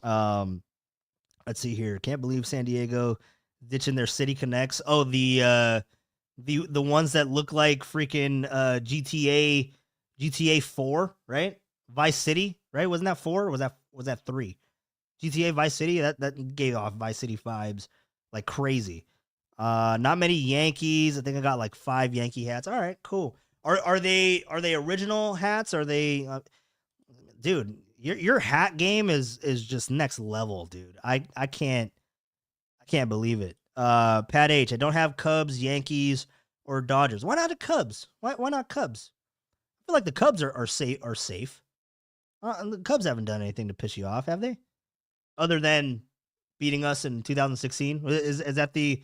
Um, let's see here. Can't believe San Diego ditching their City Connects. Oh, the ones that look like freaking GTA 4, right? Vice City, right? Wasn't that 4? Or was that 3? GTA Vice City, that gave off Vice City vibes like crazy. Not many Yankees. I think I got like 5 Yankee hats. All right, cool. Are they original hats? Are they dude, your hat game is just next level, dude. I can't believe it. Pat H, I don't have Cubs, Yankees, or Dodgers. Why not the Cubs? Why not Cubs? I feel like the Cubs are safe. The Cubs haven't done anything to piss you off, have they? Other than beating us in 2016. Is that the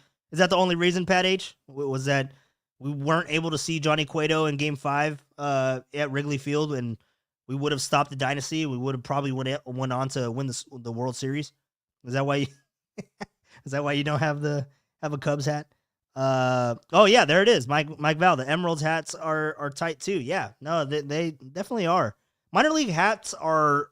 only reason, Pat H? Was that we weren't able to see Johnny Cueto in Game 5 at Wrigley Field, and we would have stopped the dynasty. We would have probably went on to win the World Series. Is that why? Is that why you don't have a Cubs hat? Oh yeah, there it is. Mike Val. The Emeralds hats are tight too. Yeah, no, they definitely are. Minor league hats are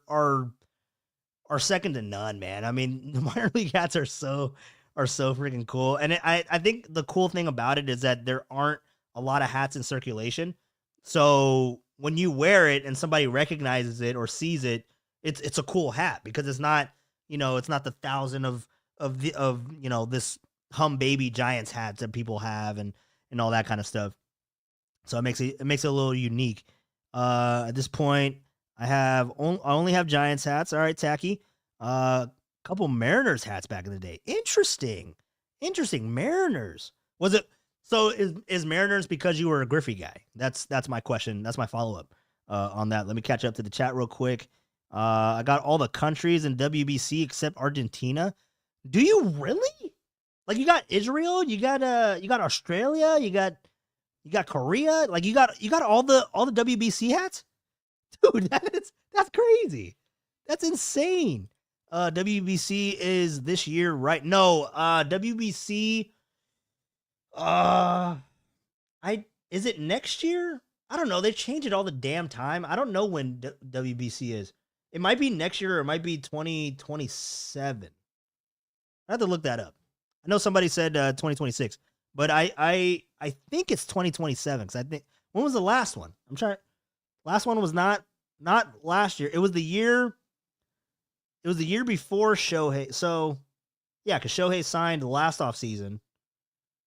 second to none, man. I mean, the minor league hats are so freaking cool. And I think the cool thing about it is that there aren't a lot of hats in circulation. So when you wear it and somebody recognizes it or sees it, it's a cool hat because it's not the thousand of this hum baby Giants hats that people have and all that kind of stuff. So it makes it a little unique. At this point, I only have Giants hats. All right, tacky. Couple Mariners hats back in the day. Interesting. Mariners. Was it so? Is Mariners because you were a Griffey guy? That's my question. That's my follow up on that. Let me catch up to the chat real quick. I got all the countries in WBC except Argentina. Do you really? Like you got Israel, you got Australia, you got Korea, like you got all the WBC hats? Dude, that's crazy. That's insane. WBC is this year, right? No, WBC uh I is it next year? I don't know. They change it all the damn time. I don't know when WBC is. It might be next year or it might be 2027. I have to look that up. I know somebody said 2026, but I think it's 2027 because I think when was the last one? I'm trying. Last one was not last year. It was the year. It was the year before Shohei. So yeah, because Shohei signed last off season,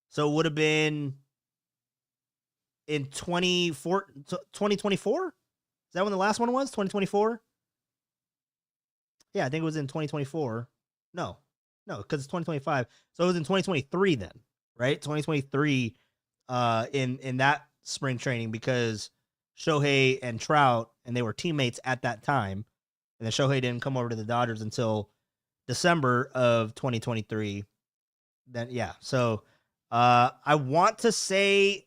so it would have been in 2024. Is that when the last one was? 2024. Yeah, I think it was in 2024. No, because it's 2025. So it was in 2023 then, right? 2023 in that spring training because Shohei and Trout and they were teammates at that time. And then Shohei didn't come over to the Dodgers until December of 2023. Then yeah. So I want to say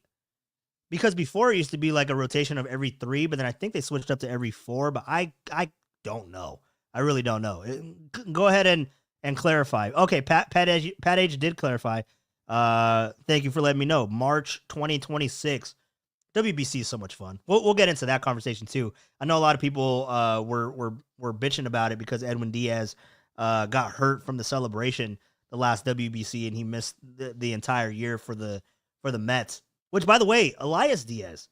because before it used to be like a rotation of every 3, but then I think they switched up to every 4, but I don't know. I really don't know. Go ahead and clarify. Okay, Pat Age did clarify. Thank you for letting me know. March 2026. WBC is so much fun. We'll get into that conversation too. I know a lot of people were bitching about it because Edwin Diaz got hurt from the celebration the last WBC and he missed the entire year for the Mets. Which, by the way, Elias Diaz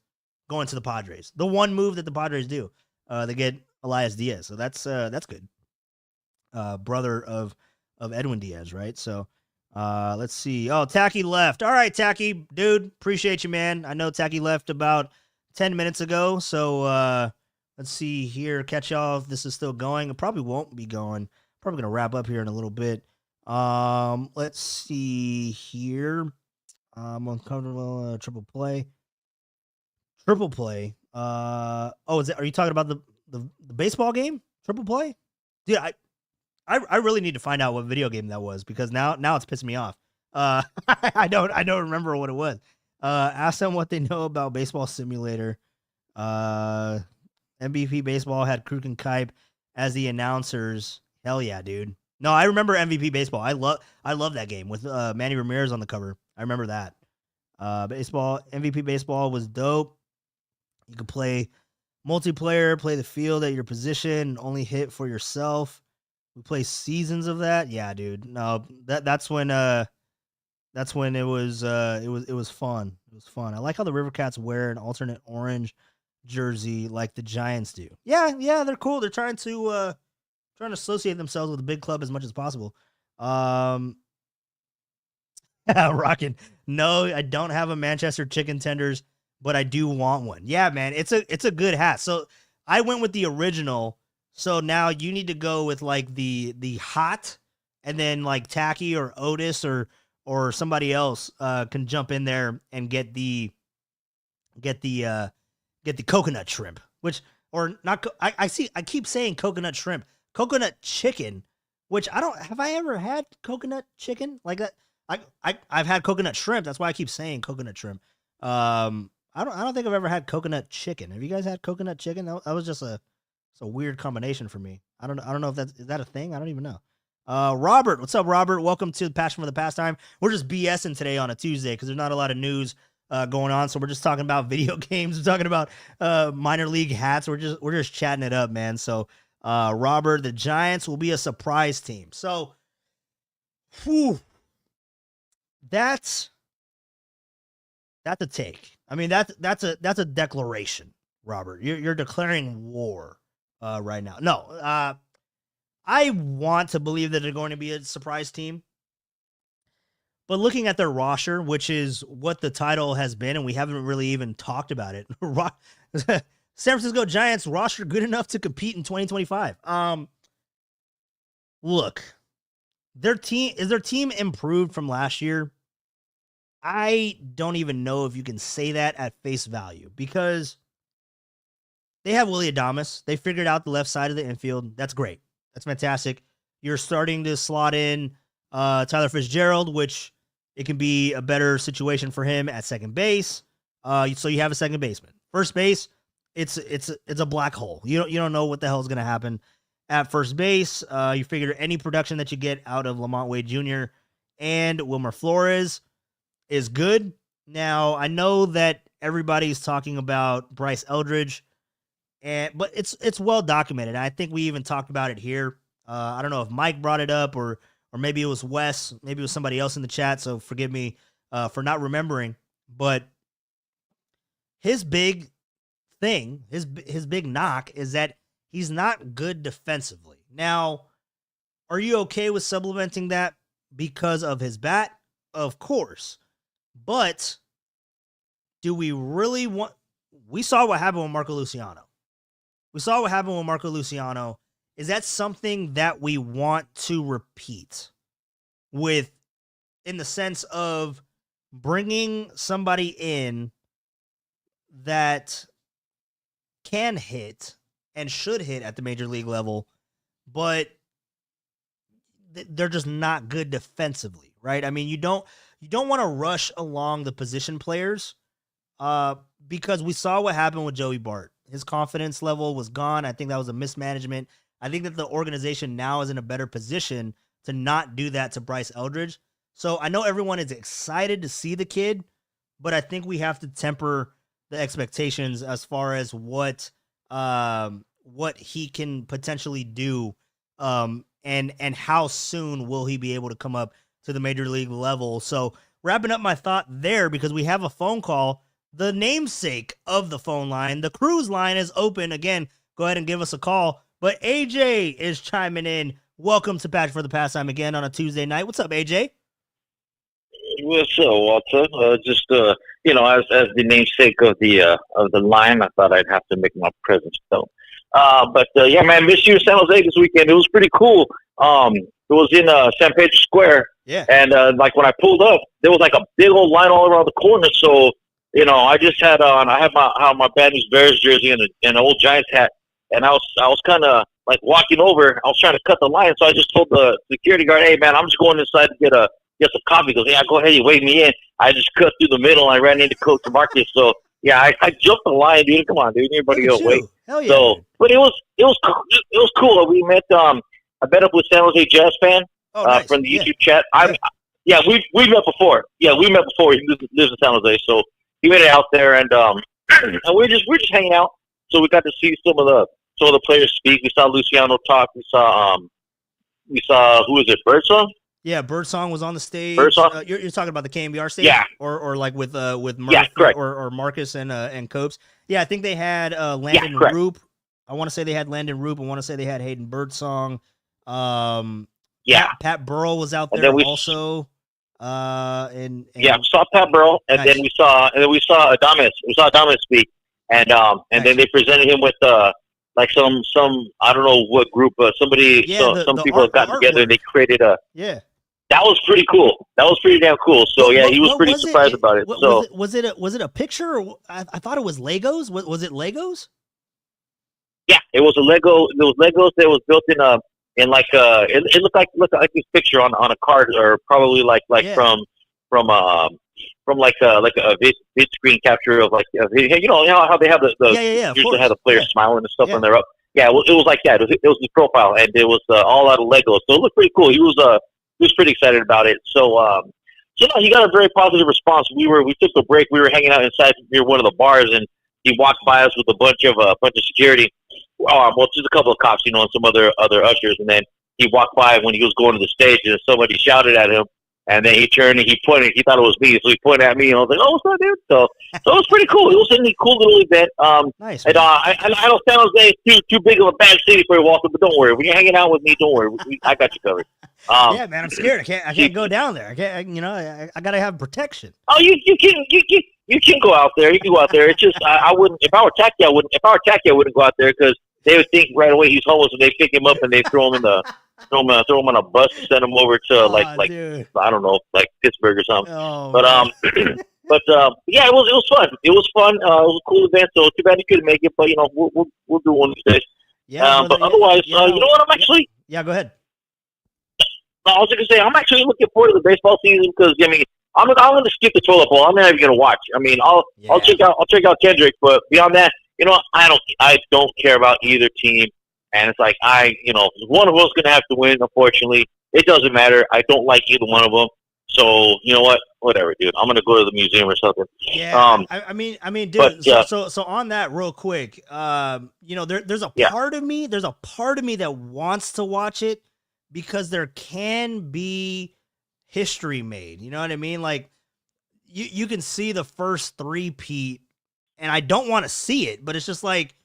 going to the Padres. The one move that the Padres do, they get Elias Diaz. So that's good. Brother of Edwin Diaz, right? So let's see. Oh, Tacky left. All right, Tacky, dude, appreciate you, man. I know Tacky left about 10 minutes ago. So let's see here. Catch y'all if this is still going. It probably won't be going. Probably gonna wrap up here in a little bit. Let's see here. Uncomfortable triple play. Triple play. Oh, are you talking about the baseball game? Triple play? Dude, I really need to find out what video game that was because now it's pissing me off. I don't remember what it was. Ask them what they know about Baseball Simulator. MVP Baseball had Kruk and Kipe as the announcers. Hell yeah, dude. No, I remember MVP Baseball. I love that game with Manny Ramirez on the cover. I remember that. MVP Baseball was dope. You could play multiplayer, play the field at your position, only hit for yourself. We play seasons of that. Yeah, dude. No, that's when it was fun. It was fun. I like how the River Cats wear an alternate orange jersey like the Giants do. Yeah, they're cool. They're trying to associate themselves with the big club as much as possible. Rockin'. No, I don't have a Manchester chicken tenders, but I do want one. Yeah, man, it's a good hat. So I went with the original. So now you need to go with like the hot, and then like Tacky or Otis or somebody else can jump in there and get the coconut shrimp, which or not. I keep saying coconut shrimp, coconut chicken, which have I ever had coconut chicken like that? I've had coconut shrimp. That's why I keep saying coconut shrimp. I don't think I've ever had coconut chicken. Have you guys had coconut chicken? That was just it's a weird combination for me. I don't know if is that a thing? I don't even know. Robert, what's up, Robert? Welcome to Passion for the Pastime. We're just BSing today on a Tuesday because there's not a lot of news going on. So we're just talking about video games. We're talking about minor league hats. We're just chatting it up, man. So Robert, the Giants will be a surprise team. So, whew, that's a take. I mean, that's a declaration, Robert. You're declaring war right now. No, I want to believe that they're going to be a surprise team. But looking at their roster, which is what the title has been, and we haven't really even talked about it. San Francisco Giants roster good enough to compete in 2025. Look, their team improved from last year? I don't even know if you can say that at face value because they have Willy Adames. They figured out the left side of the infield. That's great. That's fantastic. You're starting to slot in Tyler Fitzgerald, which it can be a better situation for him at second base. So you have a second baseman. First base, it's a black hole. You don't know what the hell is going to happen at first base. You figure any production that you get out of Lamont Wade Jr. and Wilmer Flores is good. Now, I know that everybody's talking about Bryce Eldridge, but it's well documented. I think we even talked about it here. I don't know if Mike brought it up or maybe it was Wes, maybe it was somebody else in the chat, so forgive me for not remembering. But his big thing, his big knock is that he's not good defensively. Now, are you okay with supplementing that because of his bat? Of course. But do we really want... We saw what happened with Marco Luciano. is that something that we want to repeat with, in the sense of bringing somebody in that can hit and should hit at the major league level, but they're just not good defensively, right? I mean, you don't want to rush along the position players, because we saw what happened with Joey Bart. His confidence level was gone. I think that was a mismanagement. I think that the organization now is in a better position to not do that to Bryce Eldridge. So I know everyone is excited to see the kid, but I think we have to temper the expectations as far as what he can potentially do, and how soon will he be able to come up to the major league level. So wrapping up my thought there, because we have a phone call, the namesake of the phone line, the cruise line, is open. Again, go ahead and give us a call. But AJ is chiming in. Welcome to Patch for the Pastime again on a Tuesday night. What's up, AJ? What's up, Walter? Just as the namesake of the line, I thought I'd have to make my presence felt. Yeah, man, miss you, San Jose, this weekend. It was pretty cool. It was in San Pedro Square, yeah. And like when I pulled up, there was like a big old line all around the corner. So I just had I had my Bad News Bears jersey and an old Giants hat, and I was kind of like walking over. I was trying to cut the line, so I just told the security guard, "Hey, man, I'm just going inside to get some coffee." He goes, "Yeah, go ahead, you wave me in." I just cut through the middle. I ran into Coach Marcus. So yeah, I jumped the line, dude. Come on, dude. Everybody go wait. Hell yeah. So, but it was cool. We met. I met up with San Jose Jazz fan nice. From the YouTube chat. We met before. Yeah, we met before. He lives in San Jose, so he made it out there, and and we're just hanging out. So we got to see some of the players speak. We saw Luciano talk. We saw who is it? Birdsong? Yeah, Birdsong was on the stage. Birdsong? You're talking about the KMBR stage? Yeah. Or like with Murph, yeah, correct. or Marcus and Copes. Yeah, I think they had Landon Roop. I want to say they had Landon Roop. I want to say they had Hayden Birdsong. Pat Burrell was out there also. And we saw Pat Burrell, and nice. then we saw Adames. We saw Adames speak, and nice. Then they presented him with like some I don't know what group, somebody, some people got together and they created a That was pretty cool. That was pretty damn cool. So he was pretty surprised about it. So was it a picture? Or I thought it was Legos. Was it Legos? Yeah, it was a Lego. It was Legos that was built in like it looked like this picture on a card, or probably like from like a vid screen capture of like how they have the usually have the players smiling and stuff when they're up. Yeah, it was like that. It was his profile, and it was all out of Legos. So it looked pretty cool. He was pretty excited about it. So he got a very positive response. We took a break. We were hanging out inside near one of the bars, and he walked by us with a bunch of security. Just a couple of cops, and some other ushers, and then he walked by when he was going to the stage, and somebody shouted at him, and then he turned and he pointed. He thought it was me, so he pointed at me, and I was like, "Oh, what's up, dude?" So it was pretty cool. It was a cool little event. Nice. And I know San Jose is too big of a bad city for you, Walter, but don't worry. When you're hanging out with me, don't worry. I got you covered. Yeah, man, I'm scared. I can't go down there. I can't. I gotta have protection. Oh, you can go out there. You can go out there. It's just I wouldn't. If I were tacky, I wouldn't. If I were tacky, I wouldn't go out there because they would think right away he's homeless, and they pick him up and they throw him on a bus and send him over to dude. I don't know, like Pittsburgh or something. Oh, but yeah, it was fun. It was fun. It was a cool event. So too bad you couldn't make it, but we'll do one of these days. Yeah. But otherwise, you know what? I'm actually. Yeah, go ahead. I was going to say I'm actually looking forward to the baseball season because I'm going to skip the toilet bowl. I'm not even going to watch. I'll check out Kendrick, but beyond that, I don't care about either team. And it's like one of us going to have to win. Unfortunately, it doesn't matter. I don't like either one of them. So you know what? Whatever, dude. I'm going to go to the museum or something. Yeah. I mean, dude. But, so on that, real quick. There's a part of me. There's a part of me that wants to watch it because there can be history made. You know what I mean? Like you can see the first three-peat, and I don't want to see it, but it's just like,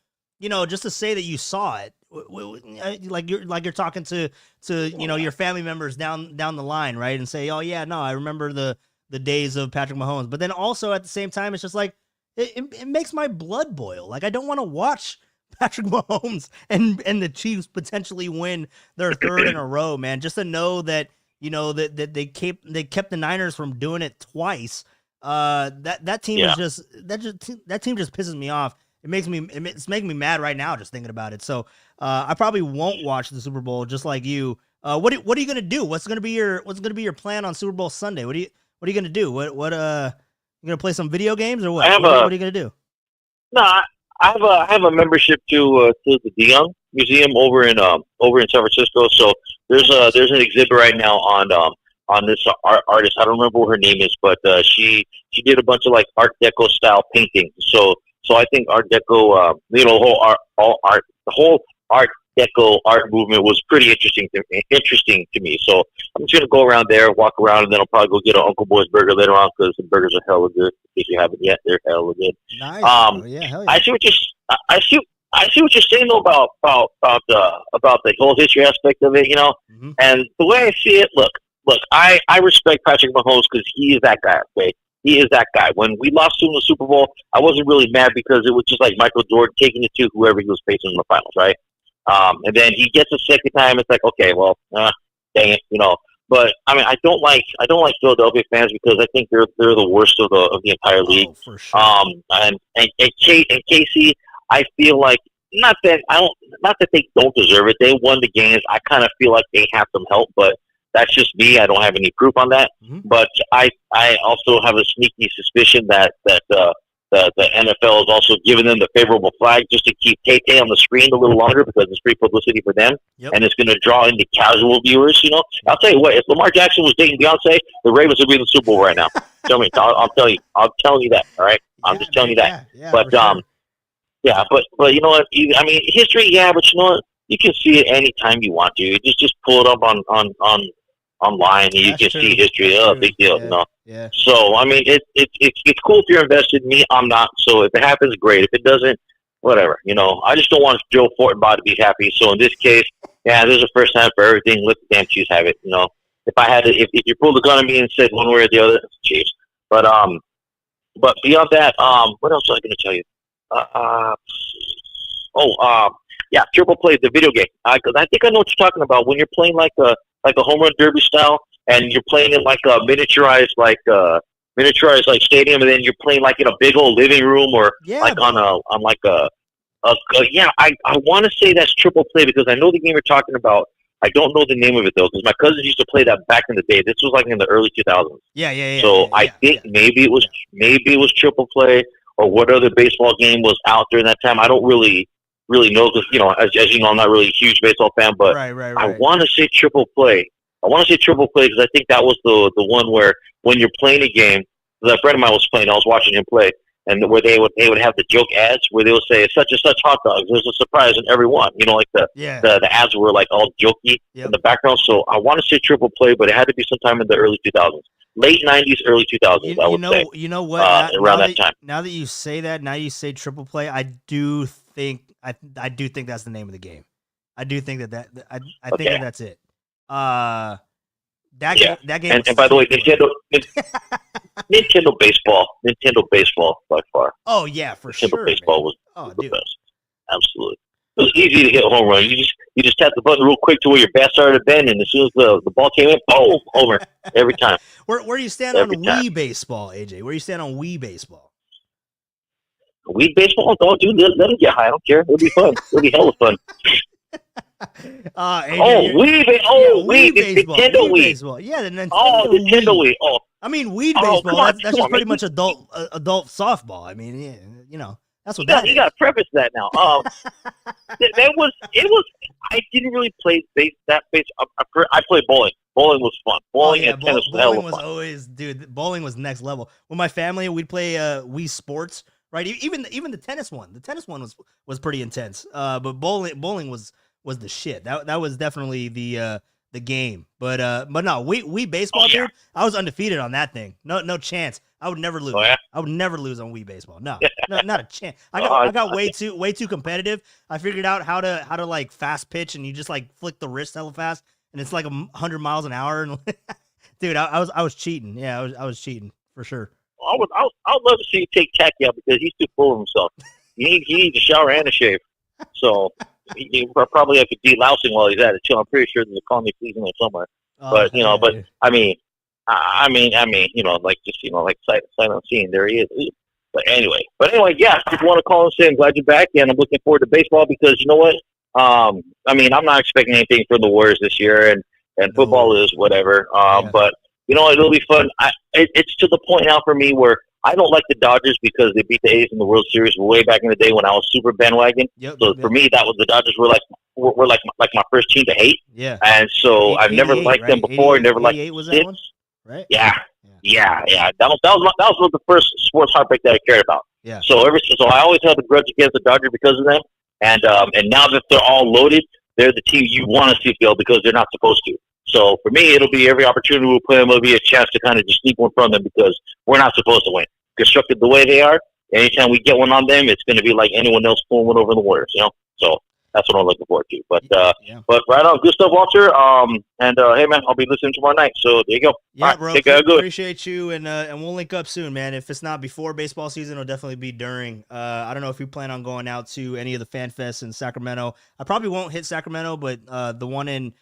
just to say that you saw it, like you're talking to your family members down the line, right? And say, oh yeah, no, I remember the days of Patrick Mahomes. But then also at the same time, it's just like it makes my blood boil. Like I don't want to watch Patrick Mahomes and the Chiefs potentially win their third in a row, man. Just to know that that they kept the Niners from doing it twice. That team is just that team just pisses me off. It's making me mad right now just thinking about it. So I probably won't watch the Super Bowl just like you. What are you gonna do? What's gonna be your plan on Super Bowl Sunday? What are you gonna do? What you gonna play some video games or what? What are you gonna do? No, I have a membership to the DeYoung Museum over in San Francisco. So there's an exhibit right now on this artist. I don't remember what her name is, but she did a bunch of like Art Deco style paintings. So I think Art Deco, the whole Art Deco art movement was pretty interesting to me. So I'm just gonna go around there, walk around, and then I'll probably go get an Uncle Boy's burger later on because the burgers are hella good. If you haven't yet, they're hella good. Nice. Yeah, hell yeah. I see what you're saying though about the whole history aspect of it, Mm-hmm. And the way I see it, look, I respect Patrick Mahomes because he is that guy. Okay, he is that guy. When we lost to him in the Super Bowl, I wasn't really mad because it was just like Michael Jordan taking it to whoever he was facing in the finals, right? And then he gets a second time. It's like, okay, well, dang it, But I mean, I don't like Philadelphia fans because I think they're the worst of the entire league. Oh, for sure. And Casey, I feel like not that they don't deserve it. They won the games. I kind of feel like they have some help, but that's just me. I don't have any proof on that. Mm-hmm. But I also have a sneaky suspicion that the NFL is also giving them the favorable flag just to keep Tay on the screen a little longer because it's free publicity for them, and it's going to draw in the casual viewers. I'll tell you what: if Lamar Jackson was dating Beyonce, the Ravens would be in the Super Bowl right now. Tell me, I'm telling you that. All right, I'm just telling you that. Yeah, but sure. yeah, but you know what? I mean, history, yeah, but you know what? You can see it anytime you want to. You just pull it up on online, and you can see history. Big deal, Yeah. So I mean, it's cool if you're invested. Me, I'm not. So if it happens, great. If it doesn't, whatever. I just don't want Joe Fortenbaugh to be happy. So in this case, yeah, there's a first time for everything. Let the damn Chiefs have it. If I had to, if you pulled a gun on me and said one way or the other, it's Chiefs. But beyond that, what else was I going to tell you? Yeah, Triple Play, the video game. I think I know what you're talking about when you're playing like a home run derby style, and you're playing in like a miniaturized stadium, and then you're playing like in a big old living room or I want to say that's Triple Play because I know the game you're talking about. I don't know the name of it though because my cousins used to play that back in the day. This was like in the early 2000s. Yeah. So I think maybe it was Triple Play or what other baseball game was out during that time. I don't really know because as you know, I'm not really a huge baseball fan, but right. I want to say Triple Play. I want to say Triple Play because I think that was the one where when you're playing a game, a friend of mine was playing. I was watching him play, and where they would have the joke ads where they would say such and such hot dogs. There's a surprise in every one. Like the ads were like all jokey in the background. So I want to say Triple Play, but it had to be sometime in the early 2000s. Late 90s, early 2000s, I would say. You know what? Around that time. Now that you say that, now you say Triple Play, I do think that's the name of the game. I do think that I think that's it. That game. And by the way, Nintendo baseball by far. Oh yeah, for Nintendo sure. baseball was the dude. best. Absolutely. It was easy to hit a home run. You just tap the button real quick to where your bat started bending, and as soon as the ball came in, boom, homer every time. Where do you stand on Wii baseball, AJ? Where do you stand on Wii baseball? Wii baseball? Don't do let them get high. I don't care. It'll be fun. It'll be hella fun. AJ, Wii baseball. Nintendo Wii baseball. Yeah, the Nintendo Wii. Oh, I mean, Wii baseball. That's just pretty much adult softball. I mean, that's what that is. You got to preface that now. It was. I didn't really play that base. I played bowling. Bowling was fun. Bowling and tennis was hella fun. Always, dude. Bowling was next level. With my family, we'd play Wii Sports. Right, even the tennis one. The tennis one was pretty intense. But bowling was the shit. That was definitely the game. But no, Wii baseball, dude. I was undefeated on that thing. No chance. I would never lose. Oh, yeah? I would never lose on Wii baseball. No, not a chance. I got way too competitive. I figured out how to like fast pitch, and you just like flick the wrist hella fast, and it's like 100 miles an hour. And dude, I was cheating. Yeah, I was cheating for sure. I would love to see you take Tacky out because he's too full of himself. He needs a shower and a shave. So he probably like a delousing while he's at it too. I'm pretty sure there's a colony season there somewhere. Oh, But hell yeah, but dude. I mean, like just like sight unseen, there he is. But anyway, yeah, I just want to call and say I'm glad you're back, and I'm looking forward to baseball because you know what? I'm not expecting anything from the Warriors this year, and football No. is whatever. Yeah. But you know it'll be fun. It's to the point now for me where I don't like the Dodgers because they beat the A's in the World Series way back in the day when I was super bandwagon. Yep. So Yep. for Yep. me, that was the Dodgers were like my first team to hate, Yeah. and so I've never 88, liked them right? before. Never liked 88 was that since. one, right? Yeah, Yeah. yeah. That was the first sports heartbreak that I cared about. Yeah. So I always held a grudge against the Dodgers because of them, and now that they're all loaded, they're the team you want to see fail because they're not supposed to. So for me, it'll be every opportunity we play them will be a chance to kind of just sneak one from them because we're not supposed to win. Constructed the way they are, anytime we get one on them, it's going to be like anyone else pulling one over the Warriors, you know. So that's what I'm looking forward to. Yeah. But right on, good stuff, Walter. Hey man, I'll be listening tomorrow night. So there you go. Yeah, all right, bro. take care. Good. Appreciate you, and we'll link up soon, man. If it's not before baseball season, it'll definitely be during. I don't know if you plan on going out to any of the fan fests in Sacramento. I probably won't hit Sacramento, but the one in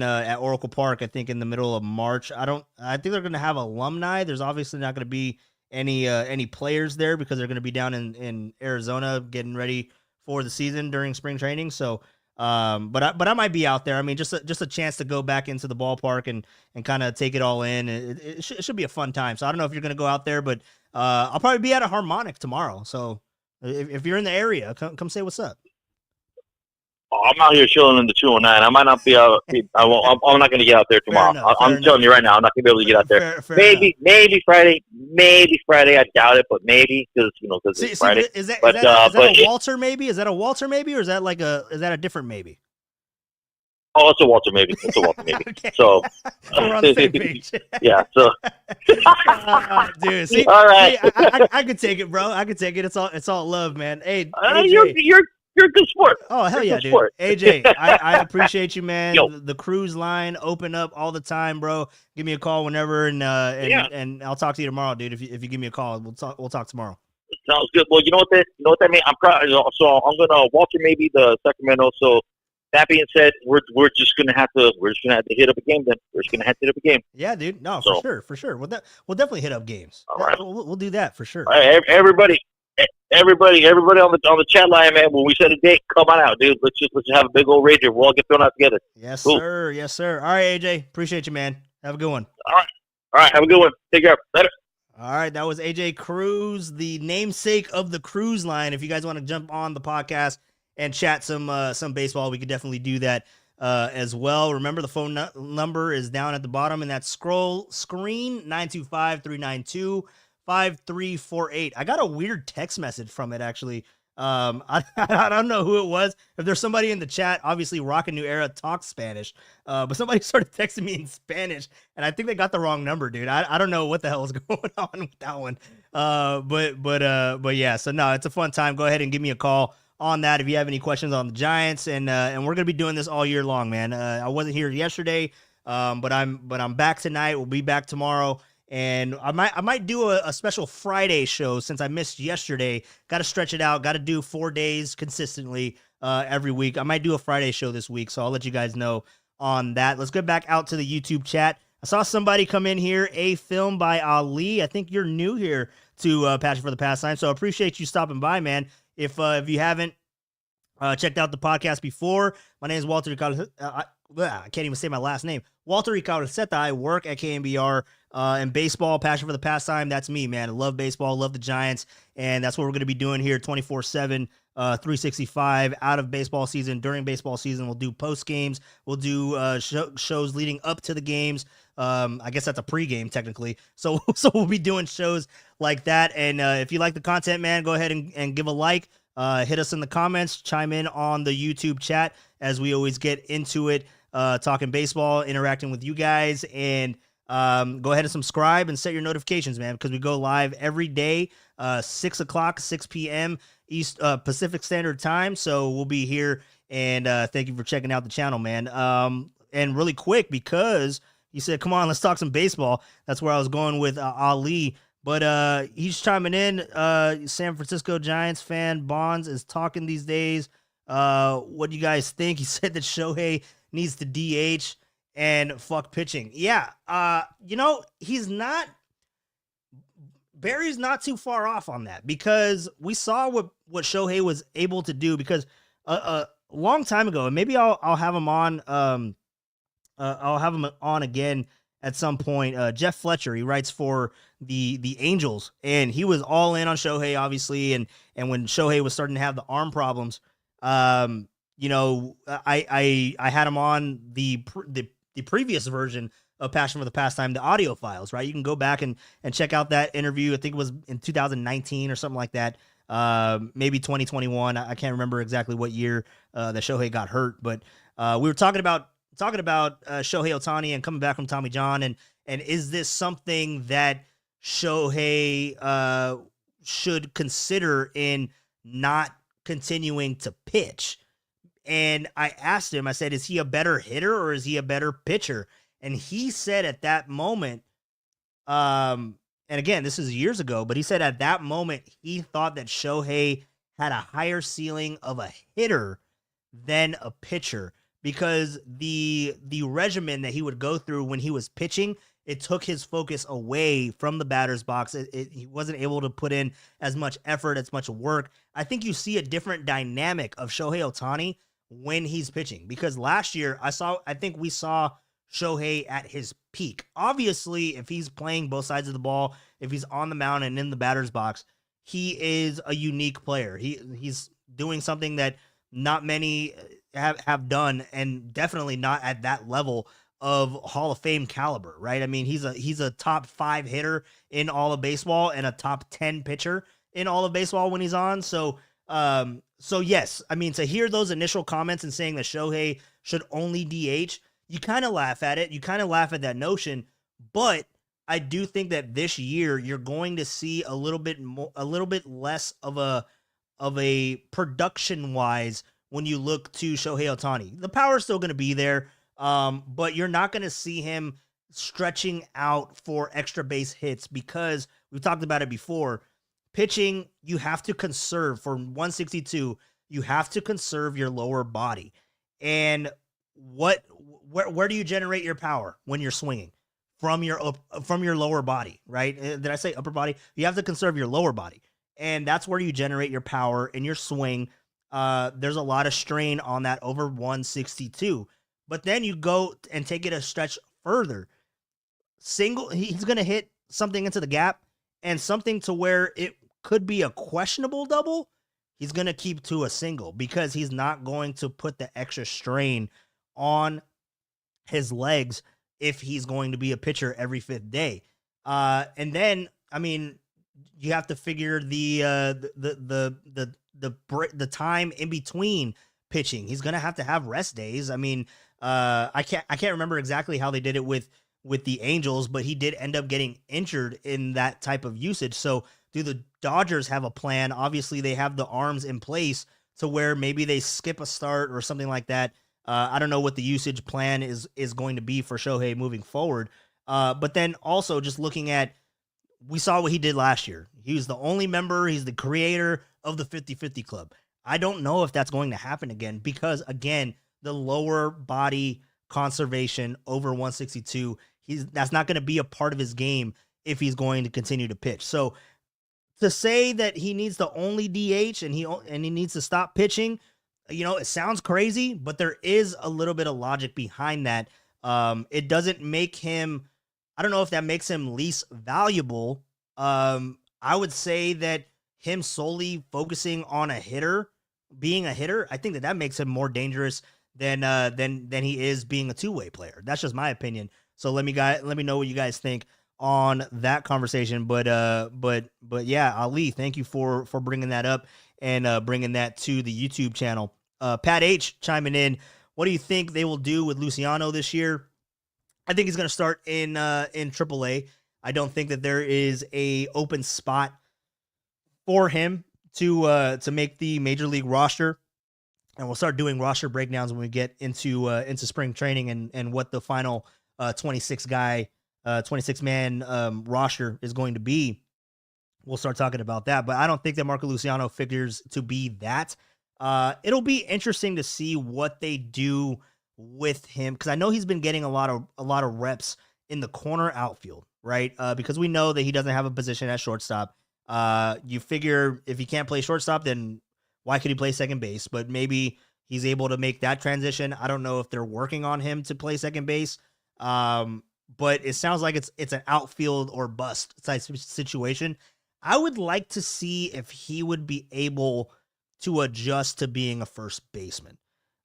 at Oracle Park, I think in the middle of March. I think they're gonna have alumni. There's obviously not gonna be any players there because they're gonna be down in Arizona getting ready for the season during spring training. So. But I might be out there. I mean, just a chance to go back into the ballpark and kind of take it all in. It should be a fun time. So I don't know if you're gonna go out there, but I'll probably be at a Harmonic tomorrow. So if you're in the area, come say what's up. I'm out here chilling in the 209. I might not be out. I'm not going to get out there tomorrow. I'm telling you right now, I'm not going to be able to get out there. Maybe Friday. Maybe Friday. I doubt it, but maybe because it's Friday. Is that a Walter maybe? Is that a Walter maybe, or is that a different maybe? Oh, it's a Walter maybe. It's a Walter maybe. Okay. So we're on the same page. Yeah. So dude, see, all right. See, I could take it, bro. I could take it. It's all love, man. Hey, AJ. You're a good sport. Oh, hell you're yeah, dude. Sport. AJ, I appreciate you, man. Yo. The cruise line open up all the time, bro. Give me a call whenever, and I'll talk to you tomorrow, dude. If you give me a call, we'll talk tomorrow. Sounds good. Well, you know what that means. I'm proud. So I'm gonna Walter maybe the Sacramento. So that being said, we're just gonna have to hit up a game then. We're just gonna have to hit up a game. Yeah, dude. No, for sure. We'll definitely hit up games. All right. We'll do that for sure. All right, everybody on the chat line, man. When we set a date, come on out, dude. Let's just have a big old rager. We'll all get thrown out together. Yes, sir. Yes, sir. All right, AJ. Appreciate you, man. Have a good one. All right. Have a good one. Take care. Later. All right, that was AJ Cruz, the namesake of the cruise line. If you guys want to jump on the podcast and chat some baseball, we could definitely do that as well. Remember, the phone number is down at the bottom in that scroll screen, 925-392-5348. I got a weird text message from it, actually. I don't know who it was. If there's somebody in the chat, obviously Rockin' New Era talks Spanish, but somebody started texting me in Spanish, and I think they got the wrong number, dude. I don't know what the hell is going on with that one. But yeah. So no, it's a fun time. Go ahead and give me a call on that if you have any questions on the Giants, and we're gonna be doing this all year long, man. I wasn't here yesterday, but I'm back tonight. We'll be back tomorrow. And I might do a special Friday show since I missed yesterday. Got to stretch it out. Got to do 4 days consistently every week. I might do a Friday show this week, so I'll let you guys know on that. Let's get back out to the YouTube chat. I saw somebody come in here, a film by Ali. I think you're new here to Passion for the Pastime, so I appreciate you stopping by, man. If you haven't checked out the podcast before, my name is Walter Ricardo. I can't even say my last name. Walter Ricardo Seta. I work at KNBR and baseball, Passion for the Pastime. That's me, man. I love baseball, love the Giants, and that's what we're going to be doing here 24/7, 365 out of baseball season. During baseball season, we'll do post games. We'll do shows leading up to the games. I guess that's a pregame technically. So we'll be doing shows like that. And if you like the content, man, go ahead and give a like. Hit us in the comments, chime in on the YouTube chat as we always get into it, talking baseball, interacting with you guys, and go ahead and subscribe and set your notifications, man, because we go live every day, 6 p.m. East Pacific Standard Time. So we'll be here, and thank you for checking out the channel, man. And really quick, because you said, come on, let's talk some baseball. That's where I was going with Ali. But he's chiming in. San Francisco Giants fan Bonds is talking these days. What do you guys think? He said that Shohei needs to DH and fuck pitching. Yeah. He's not Barry's not too far off on that because we saw what Shohei was able to do because a long time ago, and maybe I'll have him on I'll have him on again at some point. Jeff Fletcher, he writes for the Angels, and he was all in on Shohei, obviously. And when Shohei was starting to have the arm problems, I had him on the previous version of Passion for the Pastime, the audio files, right? You can go back and check out that interview. I think it was in 2019 or something like that. Maybe 2021. I can't remember exactly what year that Shohei got hurt, but we were talking about Shohei Ohtani and coming back from Tommy John, and is this something that Shohei should consider in not continuing to pitch? And I asked him, I said, is he a better hitter or is he a better pitcher? And he said at that moment, and again, this is years ago, but he said at that moment he thought that Shohei had a higher ceiling of a hitter than a pitcher because the regimen that he would go through when he was pitching, it took his focus away from the batter's box. He wasn't able to put in as much effort, as much work. I think you see a different dynamic of Shohei Ohtani when he's pitching because last year I think we saw Shohei at his peak. Obviously, if he's playing both sides of the ball, if he's on the mound and in the batter's box, he is a unique player. He's doing something that not many have done, and definitely not at that level of Hall of Fame caliber, right? I mean, he's a top 5 hitter in all of baseball and a top 10 pitcher in all of baseball when he's on. So yes, I mean, to hear those initial comments and saying that Shohei should only DH, you kind of laugh at it. You kind of laugh at that notion, but I do think that this year you're going to see a little bit less of a production wise when you look to Shohei Ohtani. The power's still going to be there, but you're not going to see him stretching out for extra base hits because we've talked about it before. Pitching, you have to conserve for 162. You have to conserve your lower body, and where do you generate your power when you're swinging? From your lower body, right? Did I say upper body? You have to conserve your lower body, and that's where you generate your power in your swing. There's a lot of strain on that over 162, but then you go and take it a stretch further. He's going to hit something into the gap and something to where it could be a questionable double. He's going to keep to a single because he's not going to put the extra strain on his legs if he's going to be a pitcher every 5th day. And then, I mean, you have to figure the time in between pitching. He's going to have rest days. I mean, I can't remember exactly how they did it with the Angels, but he did end up getting injured in that type of usage. So do the Dodgers have a plan? Obviously they have the arms in place to where maybe they skip a start or something like that. I don't know what the usage plan is going to be for Shohei moving forward. But then also just looking at, we saw what he did last year. He was the only member. He's the creator of the 50-50 club. I don't know if that's going to happen again because, again, the lower body conservation over 162, that's not going to be a part of his game if he's going to continue to pitch. So to say that he needs to only DH and he needs to stop pitching, it sounds crazy, but there is a little bit of logic behind that. It doesn't make him, I don't know if that makes him least valuable. I would say that him solely focusing on being a hitter, I think that makes him more dangerous than he is being a two-way player. That's just my opinion. So let me know what you guys think on that conversation. But yeah, Ali, thank you for bringing that up and bringing that to the YouTube channel. Pat H chiming in. What do you think they will do with Luciano this year? I think he's going to start in AAA. I don't think that there is a open spot for him to make the major league roster. And we'll start doing roster breakdowns when we get into spring training and what the final 26 man roster is going to be. We'll start talking about that, but I don't think that Marco Luciano figures to be that. It'll be interesting to see what they do with him because I know he's been getting a lot of reps in the corner outfield, right? Because we know that he doesn't have a position at shortstop. You figure if he can't play shortstop, then why could he play second base? But maybe he's able to make that transition. I don't know if they're working on him to play second base. Um, but it sounds like it's an outfield or bust type situation. I would like to see if he would be able to adjust to being a first baseman.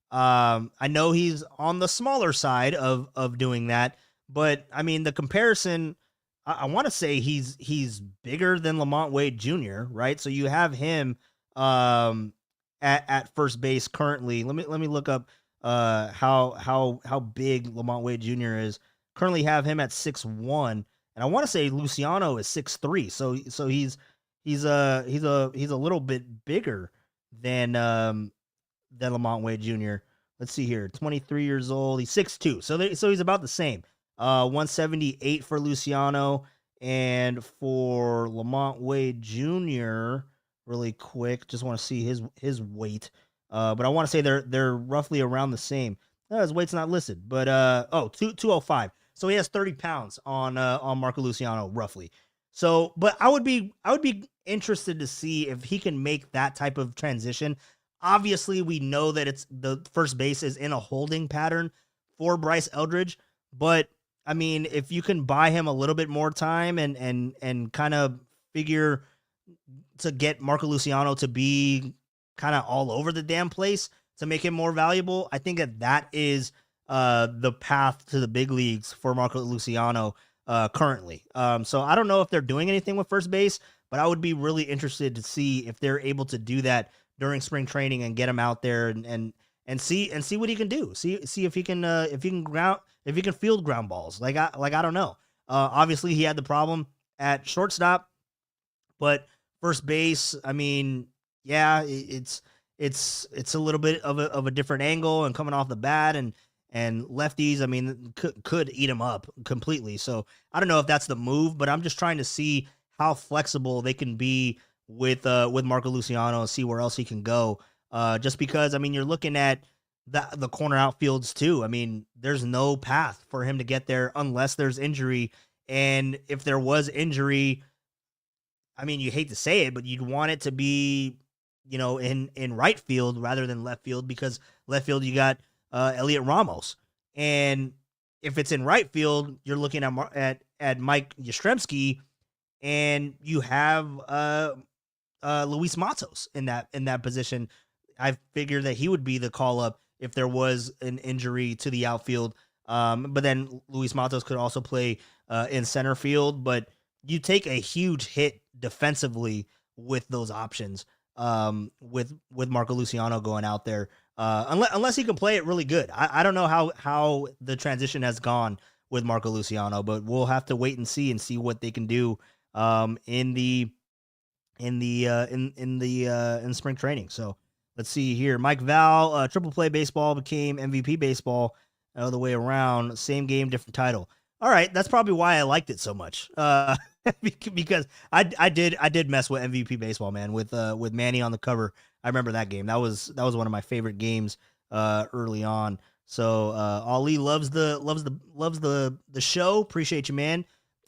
I know he's on the smaller side of doing that, but I mean the comparison. I want to say he's bigger than Lamont Wade Jr. Right, so you have him um, at first base currently. Let me look up how big Lamont Wade Jr. is. Currently have him at 6'1", and I want to say Luciano is 6'3". So he's a little bit bigger than Lamont Wade Jr. Let's see here, 23 years old. He's 6'2", so he's about the same. 178 for Luciano, and for Lamont Wade Jr. Really quick, just want to see his weight. But I want to say they're roughly around the same. His weight's not listed, but 205. So he has 30 pounds on Marco Luciano roughly. So, but I would be interested to see if he can make that type of transition. Obviously, we know that it's the first base is in a holding pattern for Bryce Eldridge, but I mean, if you can buy him a little bit more time and kind of figure to get Marco Luciano to be kind of all over the damn place to make him more valuable, I think that is the path to the big leagues for Marco Luciano currently. So I don't know if they're doing anything with first base, but I would be really interested to see if they're able to do that during spring training and get him out there and see what he can do. See if he can field ground balls. I don't know. Obviously he had the problem at shortstop, but first base, I mean, yeah, it's a little bit of a different angle and coming off the bat and lefties, I mean, could eat him up completely. So I don't know if that's the move, but I'm just trying to see how flexible they can be with Marco Luciano and see where else he can go. Just because I mean, you're looking at the corner outfields too. I mean, there's no path for him to get there unless there's injury, and if there was injury, I mean, you hate to say it, but you'd want it to be, in right field rather than left field because left field you got Elliot Ramos, and if it's in right field, you're looking at Mike Yastrzemski, and you have Luis Matos in that position. I figured that he would be the call up if there was an injury to the outfield. But then Luis Matos could also play in center field. But you take a huge hit defensively with those options. With Marco Luciano going out there, unless he can play it really good. I don't know how the transition has gone with Marco Luciano, but we'll have to wait and see what they can do in in spring training. So let's see here. Mike Val, triple play baseball became MVP baseball, the way around. Same game, different title. All right, that's probably why I liked it so much. Because I did mess with MVP baseball, man, with Manny on the cover. I remember that game. That was one of my favorite games early on. So Ali loves the show. Appreciate you, man.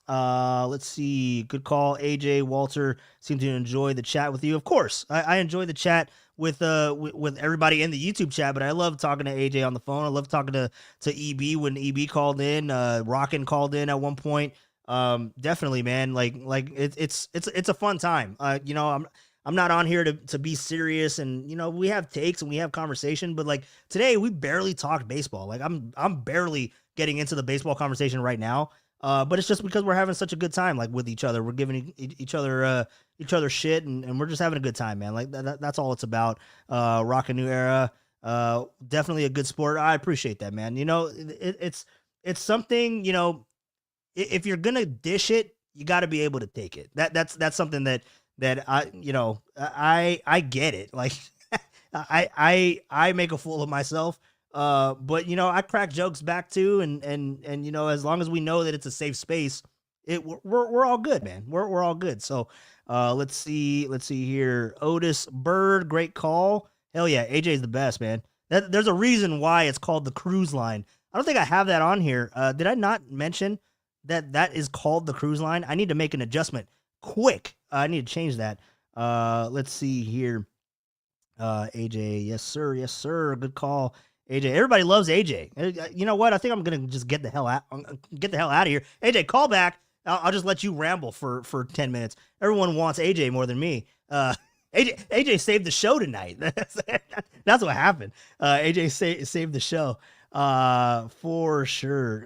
Let's see. Good call. AJ Walter seemed to enjoy the chat with you. Of course, I enjoy the chat with everybody in the YouTube chat, but I love talking to AJ on the phone. I love talking to EB when EB called in. Rockin' called in at one point. Definitely, man. It's a fun time. I'm not on here to be serious, and we have takes and we have conversation, but like today we barely talked baseball. Like I'm barely getting into the baseball conversation right now. But it's just because we're having such a good time, like with each other. We're giving each other shit, and we're just having a good time, man. Like that's all it's about. Rock a new era. Definitely a good sport. I appreciate that, man. It's something. If you're gonna dish it, you got to be able to take it. That's something that I get it. Like I make a fool of myself. But I crack jokes back too, and as long as we know that it's a safe space, we're all good, man. We're all good. So let's see here. Otis Bird, great call. Hell yeah, AJ's the best, man. There's a reason why it's called the cruise line. I don't think I have that on here. Did I not mention that that is called the cruise line? I need to make an adjustment quick. I need to change that. Let's see here. AJ, yes sir, yes sir. Good call, AJ. Everybody loves AJ. You know what? I think I'm gonna just get the hell out of here. AJ, call back. I'll just let you ramble for 10 minutes. Everyone wants AJ more than me. AJ saved the show tonight. That's what happened. AJ saved the show for sure.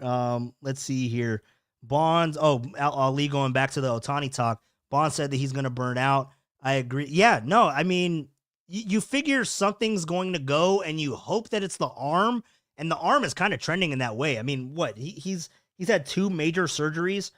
Let's see here. Bonds. Oh, Ali going back to the Otani talk. Bond said that he's going to burn out. I agree. Yeah, no, I mean, you figure something's going to go and you hope that it's the arm, and the arm is kind of trending in that way. I mean, what? He's had two major surgeries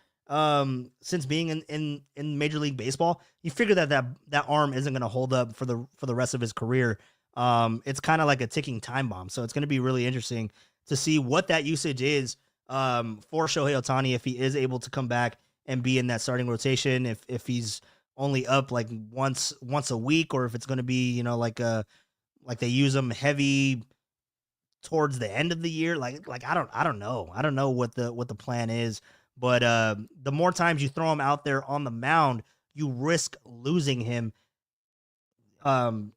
since being in Major League Baseball. You figure that arm isn't going to hold up for the rest of his career. It's kind of like a ticking time bomb. So it's going to be really interesting to see what that usage is for Shohei Ohtani if he is able to come back and be in that starting rotation. If he's only up like once a week, or if it's going to be, you know, like they use him heavy towards the end of the year. Like I don't know. I don't know what the plan is, but the more times you throw him out there on the mound, you risk losing him in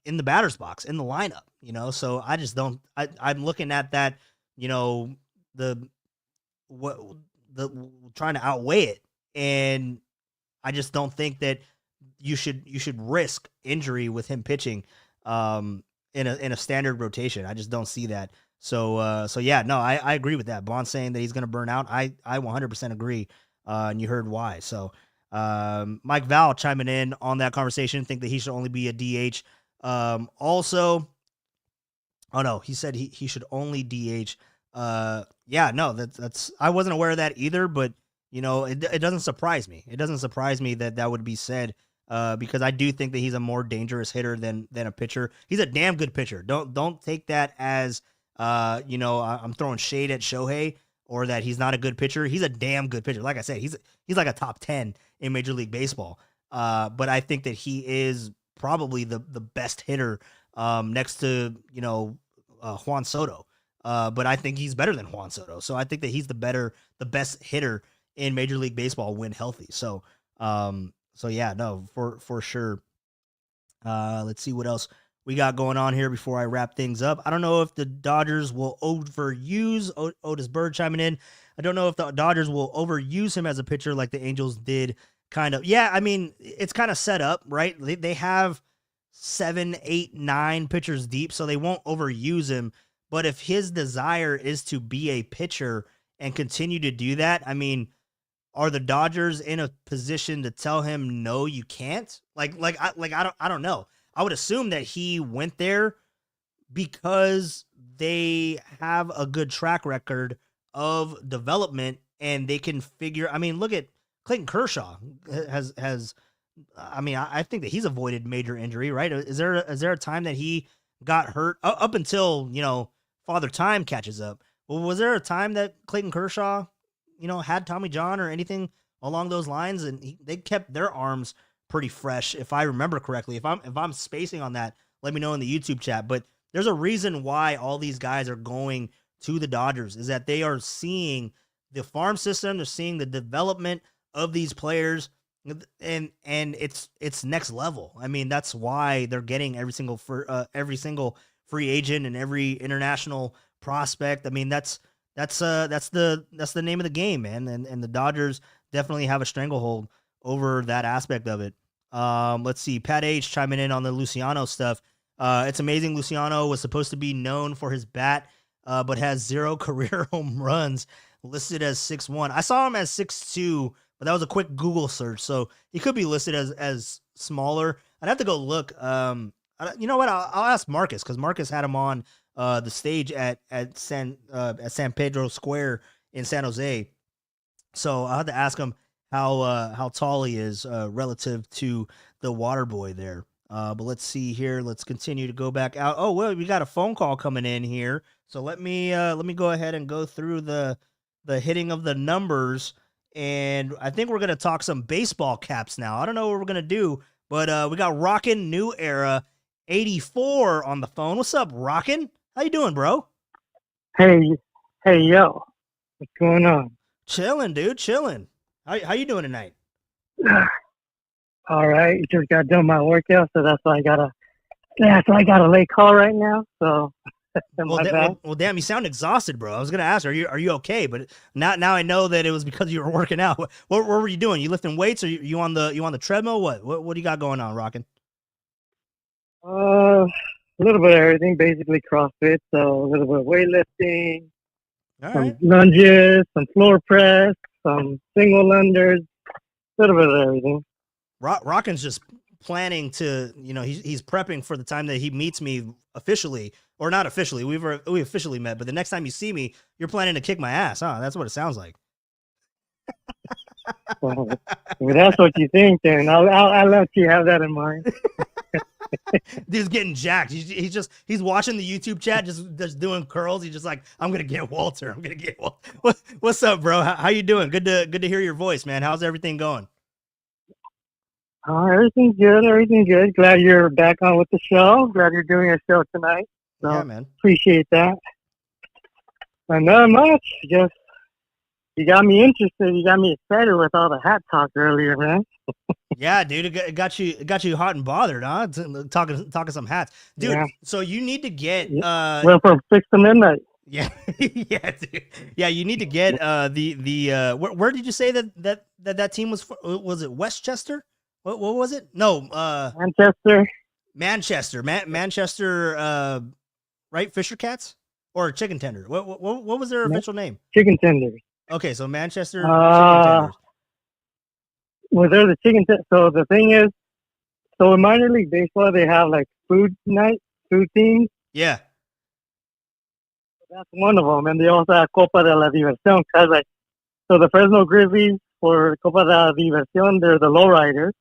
the batter's box, in the lineup, you know. So I just don't. I'm looking at that, you know, what the trying to outweigh it, and I just don't think that you should risk injury with him pitching in a standard rotation. I just don't see that. So yeah, no, I agree with that. Bond saying that he's going to burn out. I 100% agree. And you heard why. So Mike Val chiming in on that conversation, think that he should only be a DH. Also, oh no, he said he should only DH. Yeah, no, that's I wasn't aware of that either, but you know, it doesn't surprise me. It doesn't surprise me that would be said, because I do think that he's a more dangerous hitter than a pitcher. He's a damn good pitcher. Don't take that as you know, I'm throwing shade at Shohei, or that he's not a good pitcher. He's a damn good pitcher. Like I said, he's like a top 10 in Major League Baseball. But I think that he is probably the best hitter next to, you know, Juan Soto. But I think he's better than Juan Soto. So I think that he's the best hitter in Major League Baseball when healthy. So yeah, no, for sure. Let's see what else we got going on here before I wrap things up. I don't know if the Dodgers will overuse Otis Bird chiming in. I don't know if the Dodgers will overuse him as a pitcher like the Angels did. Kind of. Yeah, I mean, it's kind of set up, right? They have 7, 8, 9 pitchers deep, so they won't overuse him. But if his desire is to be a pitcher and continue to do that, I mean, are the Dodgers in a position to tell him no, you can't? I don't know. I would assume that he went there because they have a good track record of development, and they can figure. I mean, look at Clayton Kershaw has. I mean, I think that he's avoided major injury, right? Is there a time that he got hurt up until, you know, Father Time catches up? Well, was there a time that Clayton Kershaw, you know, had Tommy John or anything along those lines, and they kept their arms pretty fresh, if I remember correctly. If I'm spacing on that, let me know in the YouTube chat. But there's a reason why all these guys are going to the Dodgers, is that they are seeing the farm system, they're seeing the development of these players, and it's next level. I mean, that's why they're getting every single free agent and every international prospect. I mean, that's the name of the game, man. And the Dodgers definitely have a stranglehold over that aspect of it. Let's see. Pat H chiming in on the Luciano stuff. It's amazing. Luciano was supposed to be known for his bat, but has 0 career home runs, listed as 6'1". I saw him as 6'2", but that was a quick Google search, so he could be listed as smaller. I'd have to go look. You know what? I'll ask Marcus, because Marcus had him on the stage at San Pedro Square in San Jose. So I'll have to ask him how tall he is relative to the water boy there. But let's see here. Let's continue to go back out. Oh, well, we got a phone call coming in here. So let me go ahead and go through the hitting of the numbers. And I think we're going to talk some baseball caps now. I don't know what we're going to do, but we got Rockin' New Era 84 on the phone. What's up, Rockin'? How you doing, bro? Hey, hey, yo, what's going on? Chilling, dude. Chilling. How you doing tonight? All right, just got done my workout, so that's why I got a late call right now. So my bad. Well, damn, you sound exhausted, bro. I was gonna ask, are you okay? But now I know that it was because you were working out. What were you doing? You lifting weights, or you on the treadmill? What do you got going on, Rockin'? A little bit of everything, basically CrossFit. So a little bit of weightlifting, All some right. lunges, some floor press, some single unders, a little bit of everything. Rockin's just planning to, he's prepping for the time that he meets me officially, or not officially. We officially met, but the next time you see me, you're planning to kick my ass, huh? That's what it sounds like. So, if that's what you think, then I'll let you have that in mind. Dude's getting jacked. He's watching the YouTube chat, just doing curls. He's just like, I'm gonna get Walter. I'm gonna get Walter. What's up, bro? How you doing? Good to hear your voice, man. How's everything going? Everything's good. Everything's good. Glad you're back on with the show. Glad you're doing a show tonight. So Yeah, man. appreciate that. And not much. Just you got me interested. You got me excited with all the hat talk earlier, man. Yeah, dude, it got you hot and bothered, huh? Talking some hats, dude. Yeah. So you need to get well from 6 to midnight. Yeah, yeah, dude. Yeah. You need to get the where did you say that team was? Was it Westchester? What was it? No, Manchester. Manchester. Right, Fisher Cats or Chicken Tender? What was their official name? Chicken Tenders. Okay, so Manchester Chicken Tenders. Well, they're the chicken. So the thing is, so in minor league baseball, they have like food teams. Yeah. That's one of them, and they also have Copa de la Diversión. Cause so the Fresno Grizzlies for Copa de la Diversión, they're the lowriders.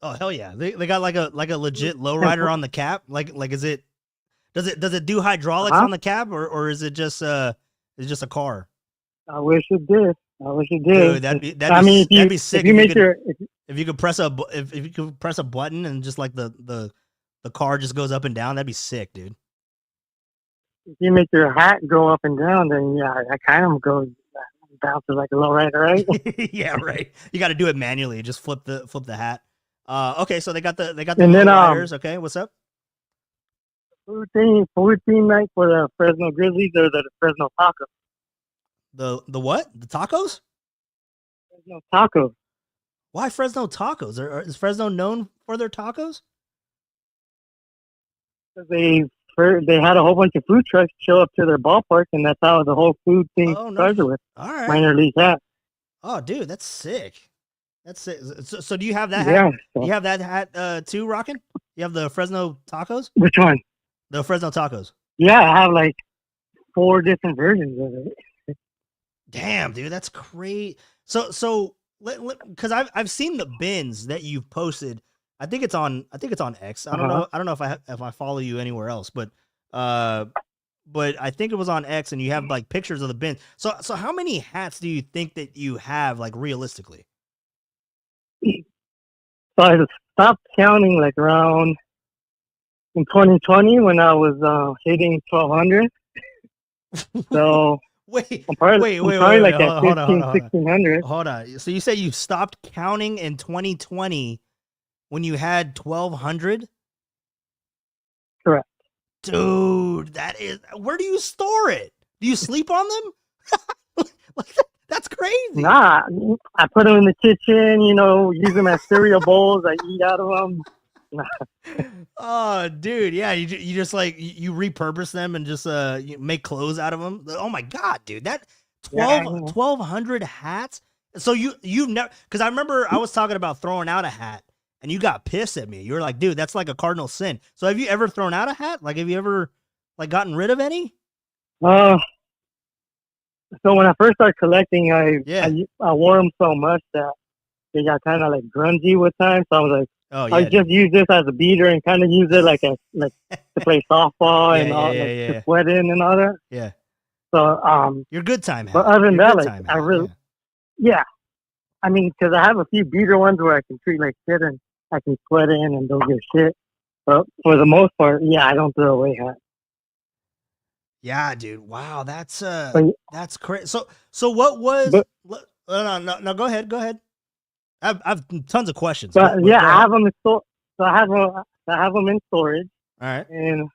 Oh hell yeah! They got like a legit lowrider on the cap. Like does it do hydraulics on the cap, or is it just a car? I wish it did. Dude, that'd be sick. If you could press a button and just like the car just goes up and down, that'd be sick, dude. If you make your hat go up and down, then yeah, that kind of goes bounces like a lowrider, right? Yeah, right. You got to do it manually. Just flip the hat. Okay, so they got the lowriders. Okay, what's up? Food team night for the Fresno Grizzlies or the Fresno Tacos. The what? The tacos? Fresno Tacos. Why Fresno Tacos? Is Fresno known for their tacos? They had a whole bunch of food trucks show up to their ballpark, and that's how the whole food thing started with. All right. Minor league hat. Oh, dude, that's sick. That's sick. So do you have that hat? Yeah. So. You have that hat too, Rockin'? You have the Fresno Tacos? Which one? The Fresno Tacos. Yeah, I have like 4 different versions of it. Damn, dude, that's great. So because I've seen the bins that you've posted. I think it's on X. I don't know if I follow you anywhere else, but I think it was on X, and you have like pictures of the bins. So how many hats do you think that you have, like, realistically? So I stopped counting like around in 2020 when I was hitting 1,200. So wait, probably like at 1,500. Hold on. So you say you stopped counting in 2020 when you had 1,200? Correct. Dude, where do you store it? Do you sleep on them? That's crazy. Nah, I put them in the kitchen, use them as cereal bowls. I eat out of them. Oh, dude, yeah, you just like you repurpose them and just you make clothes out of them. Oh my god, dude, that 1,200 hats. So you've never, because I remember I was talking about throwing out a hat, and you got pissed at me. You were like, dude, that's like a cardinal sin. So have you ever thrown out a hat? Like, have you ever like gotten rid of any? So when I first started collecting, I wore them so much that they got kind of like grungy with time. So I was like, I just use this as a beater and kind of use it like to play softball and all, to sweat in and all that. Yeah. So you're good time hat. But other than that, like I really, I mean, because I have a few beater ones where I can treat like shit and I can sweat in and don't give shit. But for the most part, yeah, I don't throw away hats. Yeah, dude. Wow, that's crazy. So what was? But No, go ahead. Go ahead. I've tons of questions. but Go yeah, I ahead. have them in store. So I have them in storage, All right. and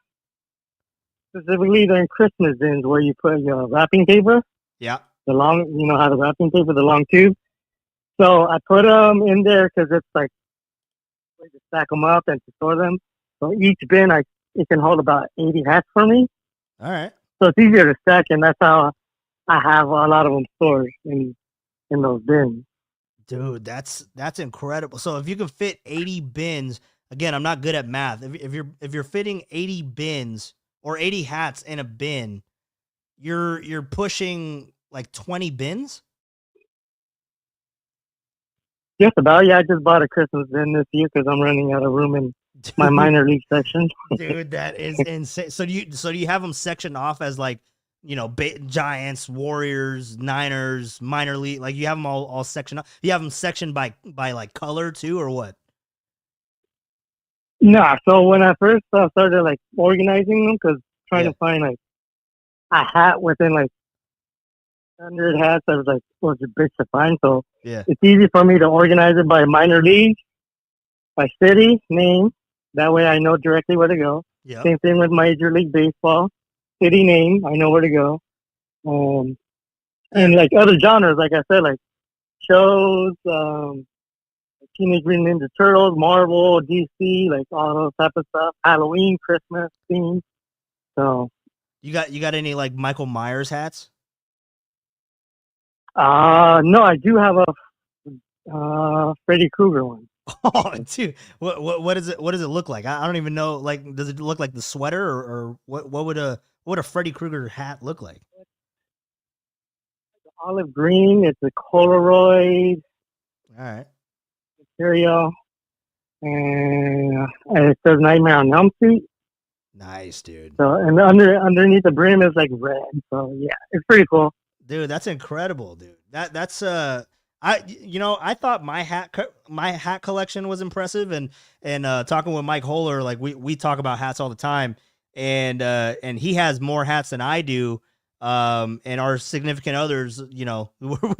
specifically they're in Christmas bins where you put your wrapping paper. Yeah. The long, you know how the wrapping paper, the long tube. So I put them in there because it's like way to stack them up and to store them. So each bin, it can hold about 80 hats for me. All right. So it's easier to stack, and that's how I have a lot of them stored in those bins. Dude, that's incredible. So if you can fit 80 bins, again, I'm not good at math. If you're fitting 80 bins or 80 hats in a bin, you're pushing like 20 bins? Just about. Yeah, I just bought a Christmas bin this year because I'm running out of room in my minor league section. Dude, that is insane. So do you have them sectioned off as like, you know, Giants, Warriors, Niners, minor league? Like you have them all sectioned up. You have them sectioned by like color too, or what? Nah. So when I first started like organizing them, because trying to find like a hat within like 100 hats, I was like, was a bitch to find. So it's easy for me to organize it by minor league, by city, name. That way I know directly where to go. Yeah. Same thing with Major League Baseball. City name, I know where to go. And like other genres, like I said, like shows, Teenage Mutant Ninja Turtles, Marvel, DC, like all those type of stuff. Halloween, Christmas themes. So you got any like Michael Myers hats? No, I do have a Freddy Krueger one. Oh, dude, what does it look like? I don't even know. Like, does it look like the sweater, or what would a Freddy Krueger hat look like? Olive green. It's a Polaroid. All right. Material, and it says Nightmare on Elm Street. Nice, dude. So and underneath the brim is like red. So yeah, it's pretty cool. Dude, that's incredible, dude. That's I thought my hat collection was impressive, and talking with Mike Holler, like we talk about hats all the time, and he has more hats than I do, and our significant others, you know,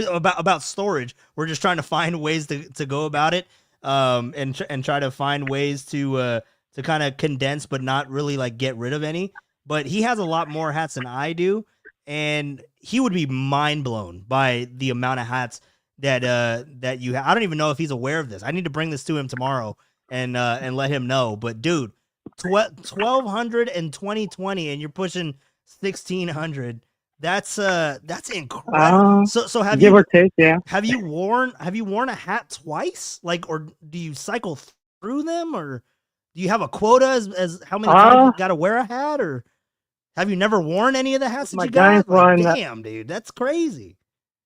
about storage. We're just trying to find ways to go about it, and try to find ways to kind of condense, but not really like get rid of any. But he has a lot more hats than I do, and he would be mind blown by the amount of hats that you have. I don't even know if he's aware of this. I need to bring this to him tomorrow and let him know. But dude, 1,200 in 2020, and you're pushing 1,600. That's incredible. So have give you or take, yeah. Have you worn a hat twice? Like, or do you cycle through them, or do you have a quota as how many times you got to wear a hat, or have you never worn any of the hats that you got? Like, damn, dude, that's crazy.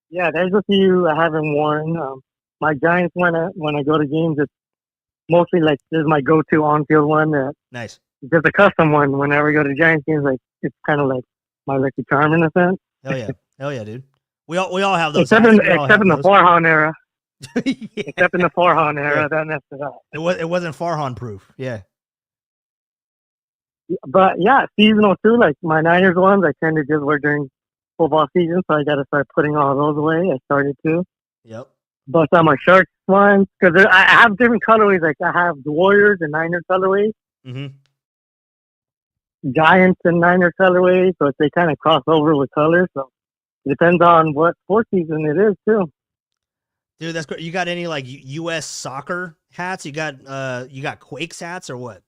Yeah, there's a few I haven't worn. My Giants one, when I go to games, it's mostly like this is my go-to on-field one. Nice. It's just a custom one. Whenever I go to Giants games, like it's kind of like my lucky charm in a sense. Hell yeah, dude. We all have those. Except in the Farhan era. Yeah. Except in the Farhan era, that messed it up. It wasn't Farhan proof. Yeah. But yeah, seasonal too. Like my Niners ones, I tend to just wear during football season, so I got to start putting all those away. I started to. Yep. But on my Sharks ones, because I have different colorways. Like I have the Warriors and Niners colorways. Mm-hmm. Giants and Niners colorways, so they kind of cross over with colors. So it depends on what sports season it is too. Dude, that's great. You got any like U.S. soccer hats? You got Quakes hats or what?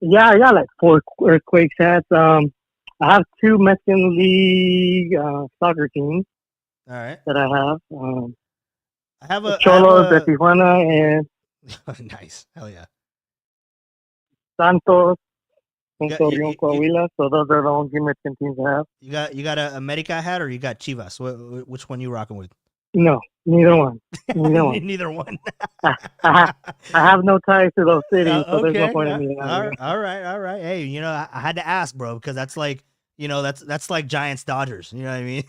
Yeah, I got like 4 Earthquakes hats. I have 2 Mexican League soccer teams. All right. That I have. I have a Cholos de Tijuana and nice. Hell yeah. Santos, León, Coahuila. So those are the only Mexican teams I have. You got a America hat, or you got Chivas? Which one you rocking with? No, neither one. Neither one. I have no ties to those cities, so there's no point in me. All right. Hey, you know, I had to ask, bro, because that's like, that's like Giants Dodgers. You know what I mean?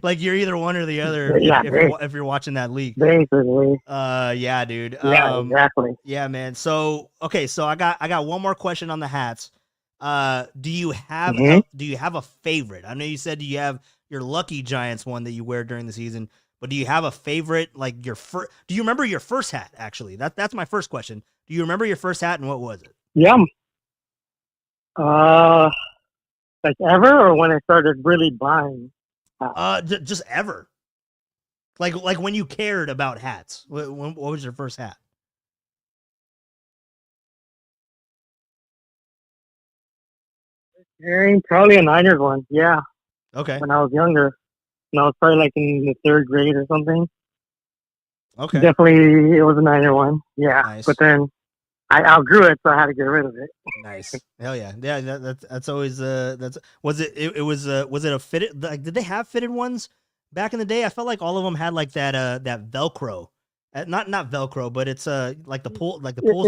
like you're either one or the other Yeah, if you're watching that league. Basically. Yeah, dude. Yeah, exactly. Yeah, man. So okay, so I got one more question on the hats. Do you have a favorite? I know you said you have your Lucky Giants one that you wear during the season, but do you have a favorite? Like your first? Do you remember your first hat? Actually, that's my first question. Do you remember your first hat and what was it? Yeah. Like ever, or when I started really buying? Just ever. Like when you cared about hats. What was your first hat? Probably a Niners one. Yeah. Okay. When I was younger, when I was probably like in the 3rd grade or something. Okay. Definitely, it was a Niner one. Yeah. Nice. But then I outgrew it, so I had to get rid of it. Nice. Hell yeah. Yeah. That's always was it a fitted? Like, did they have fitted ones back in the day? I felt like all of them had like that Velcro, not Velcro, but it's like the pull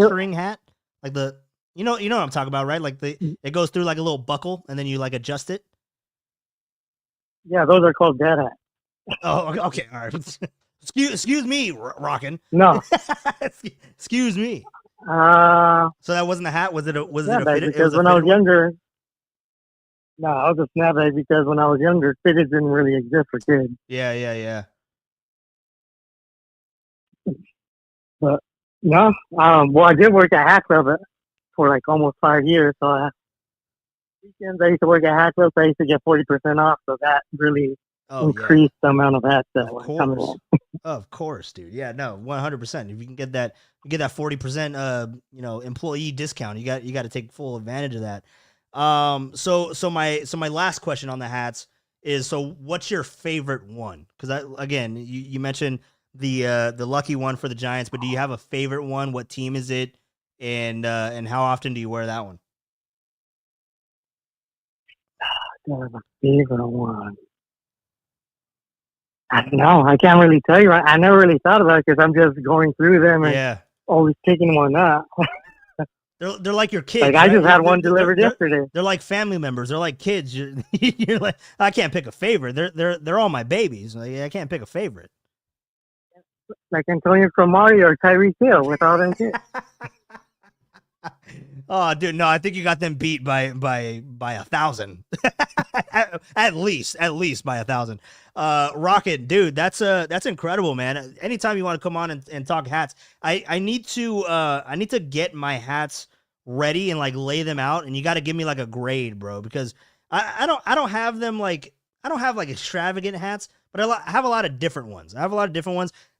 string hat, like the you know what I'm talking about, right? Like it goes through like a little buckle and then you like adjust it. Yeah, those are called dad hats. Oh, okay, all right. Excuse me, Rockin'. No. Excuse me. So that wasn't a hat. Was it a fitted? Because when I was younger, no, I was a snapback because when I was younger, fitted didn't really exist for kids. Yeah. But no, well, I did work at Hat Club for like almost 5 years. So weekends I used to work at Hat Club. So I used to get 40% off. So that really increased the amount of hats that were coming in. Of course, dude. Yeah, no, 100%. If you can get that 40% employee discount, you got to take full advantage of that. So my last question on the hats is, so what's your favorite one? Because again, you mentioned the lucky one for the Giants, but do you have a favorite one? What team is it? And how often do you wear that one? I have a favorite one. I don't know. I can't really tell you. I never really thought about it because I'm just going through them and always picking one up. They're like your kids. Like I just had one delivered yesterday. They're like family members. They're like kids. You're like, I can't pick a favorite. They're all my babies. Like, I can't pick a favorite. Like Antonio Cromartie or Tyreek Hill with all them kids. Oh, dude, no, I think you got them beat by 1,000. at least by 1,000. Rocket, dude, that's incredible, man. Anytime you want to come on and talk hats, I need to get my hats ready and like lay them out, and you got to give me like a grade, bro, because I don't have them like, I don't have like extravagant hats, but I have a lot of different ones.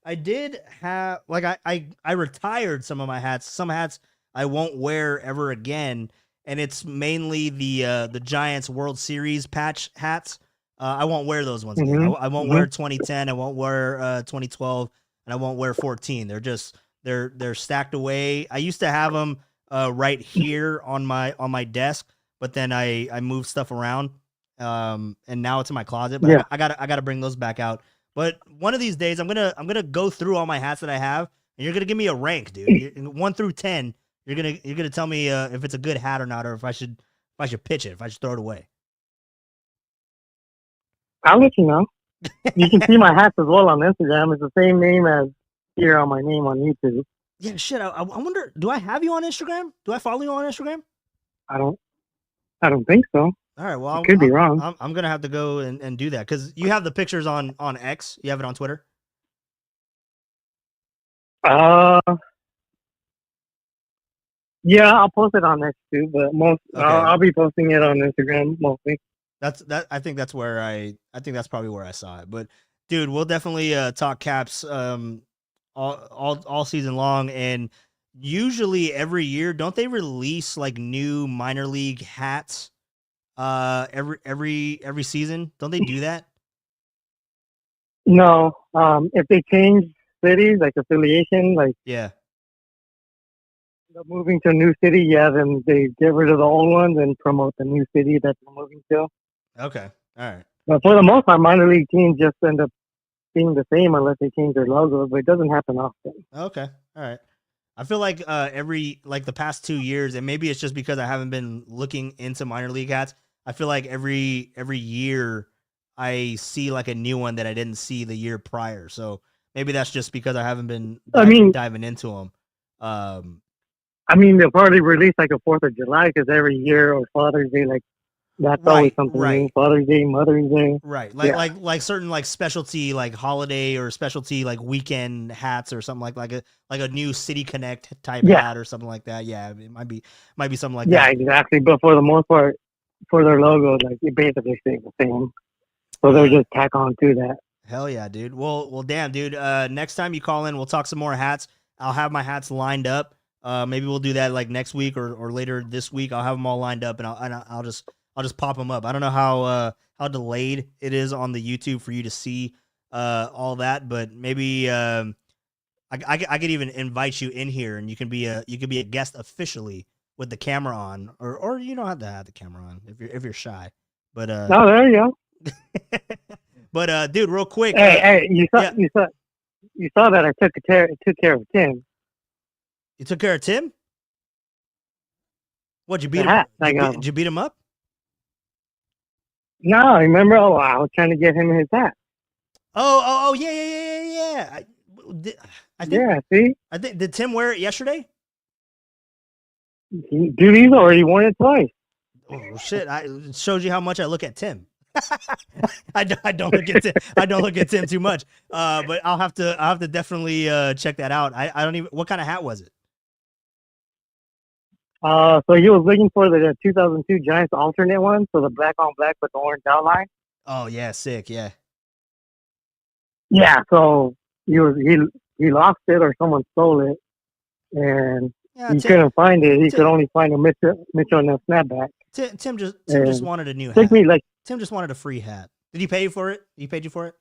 I did have like I retired some of my hats. Some hats I won't wear ever again, and it's mainly the Giants World Series patch hats. I won't wear those ones again. I won't wear 2010. I won't wear 2012, and I won't wear 14. They're stacked away. I used to have them right here on my desk, but then I moved stuff around, and now it's in my closet. But I gotta bring those back out. But one of these days, I'm gonna go through all my hats that I have, and you're gonna give me a rank, dude. 1 through 10. You're gonna tell me if it's a good hat or not, or if I should pitch it, if I should throw it away. I'll let you know. You can see my hats as well on Instagram. It's the same name as here on my name on YouTube. Yeah, shit. I wonder, do I have you on Instagram? Do I follow you on Instagram? I don't think so. All right, well, could be wrong. I'm gonna have to go and do that because you have the pictures on X. You have it on Twitter. Yeah, I'll post it on X too, but I'll be posting it on Instagram mostly. I think that's probably where I saw it. But dude, we'll definitely talk caps all season long, and usually every year, don't they release like new minor league hats every season? Don't they do that? No. If they change cities, like affiliation, like moving to a new city, then they get rid of the old ones and promote the new city that they're moving to. Okay. All right. But for the most part, minor league teams just end up being the same unless they change their logos, but it doesn't happen often. Okay. All right. I feel like the past 2 years, and maybe it's just because I haven't been looking into minor league hats, I feel like every year I see like a new one that I didn't see the year prior. So maybe that's just because I haven't been diving into them. I mean, they'll probably release like a 4th of July because every year or Father's Day, like that's always something new. Father's Day, Mother's Day. Right. Like certain like specialty like holiday or specialty like weekend hats or something like a new City Connect type hat or something like that. Yeah, it might be something like that. Yeah, exactly. But for the most part, for their logo, like it basically stays the same. So they'll just tack on to that. Hell yeah, dude. Well, damn, dude. Next time you call in, we'll talk some more hats. I'll have my hats lined up. Maybe we'll do that like next week or later this week. I'll have them all lined up and I'll just pop them up. I don't know how delayed it is on the YouTube for you to see all that, but maybe I could even invite you in here and you can be a guest officially with the camera on, or you don't have to have the camera on if you're shy. But oh, there you go. But dude, real quick. Hey, you saw that I took care of Tim. You took care of Tim? What'd you beat him? Did you beat him up? No, remember? Oh, I was trying to get him his hat. Oh, yeah. I think did Tim wear it yesterday? Dude, he's already worn it twice. Oh shit! It shows you how much I look at Tim. I don't look at Tim too much. But I'll have to definitely check that out. I don't even. What kind of hat was it? So he was looking for the 2002 Giants alternate one, so the black on black with the orange outline. Oh yeah, sick, yeah. Yeah, so he lost it or someone stole it, and he couldn't find it. He could only find a Mitchell and a snapback. Tim just wanted a new hat. Tim just wanted a free hat. Did he pay you for it? He paid you for it?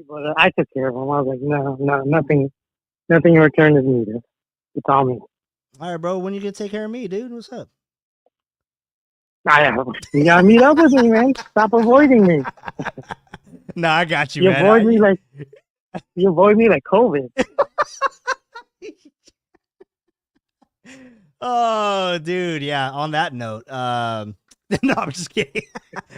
But I took care of him. I was like, no, nothing in return is needed. It's all me. All right, bro. When you gonna take care of me, dude? What's up? You gotta meet up with me, man. Stop avoiding me. No, I got you, man. You avoid me like COVID. Oh, dude, yeah. On that note, no, I'm just kidding.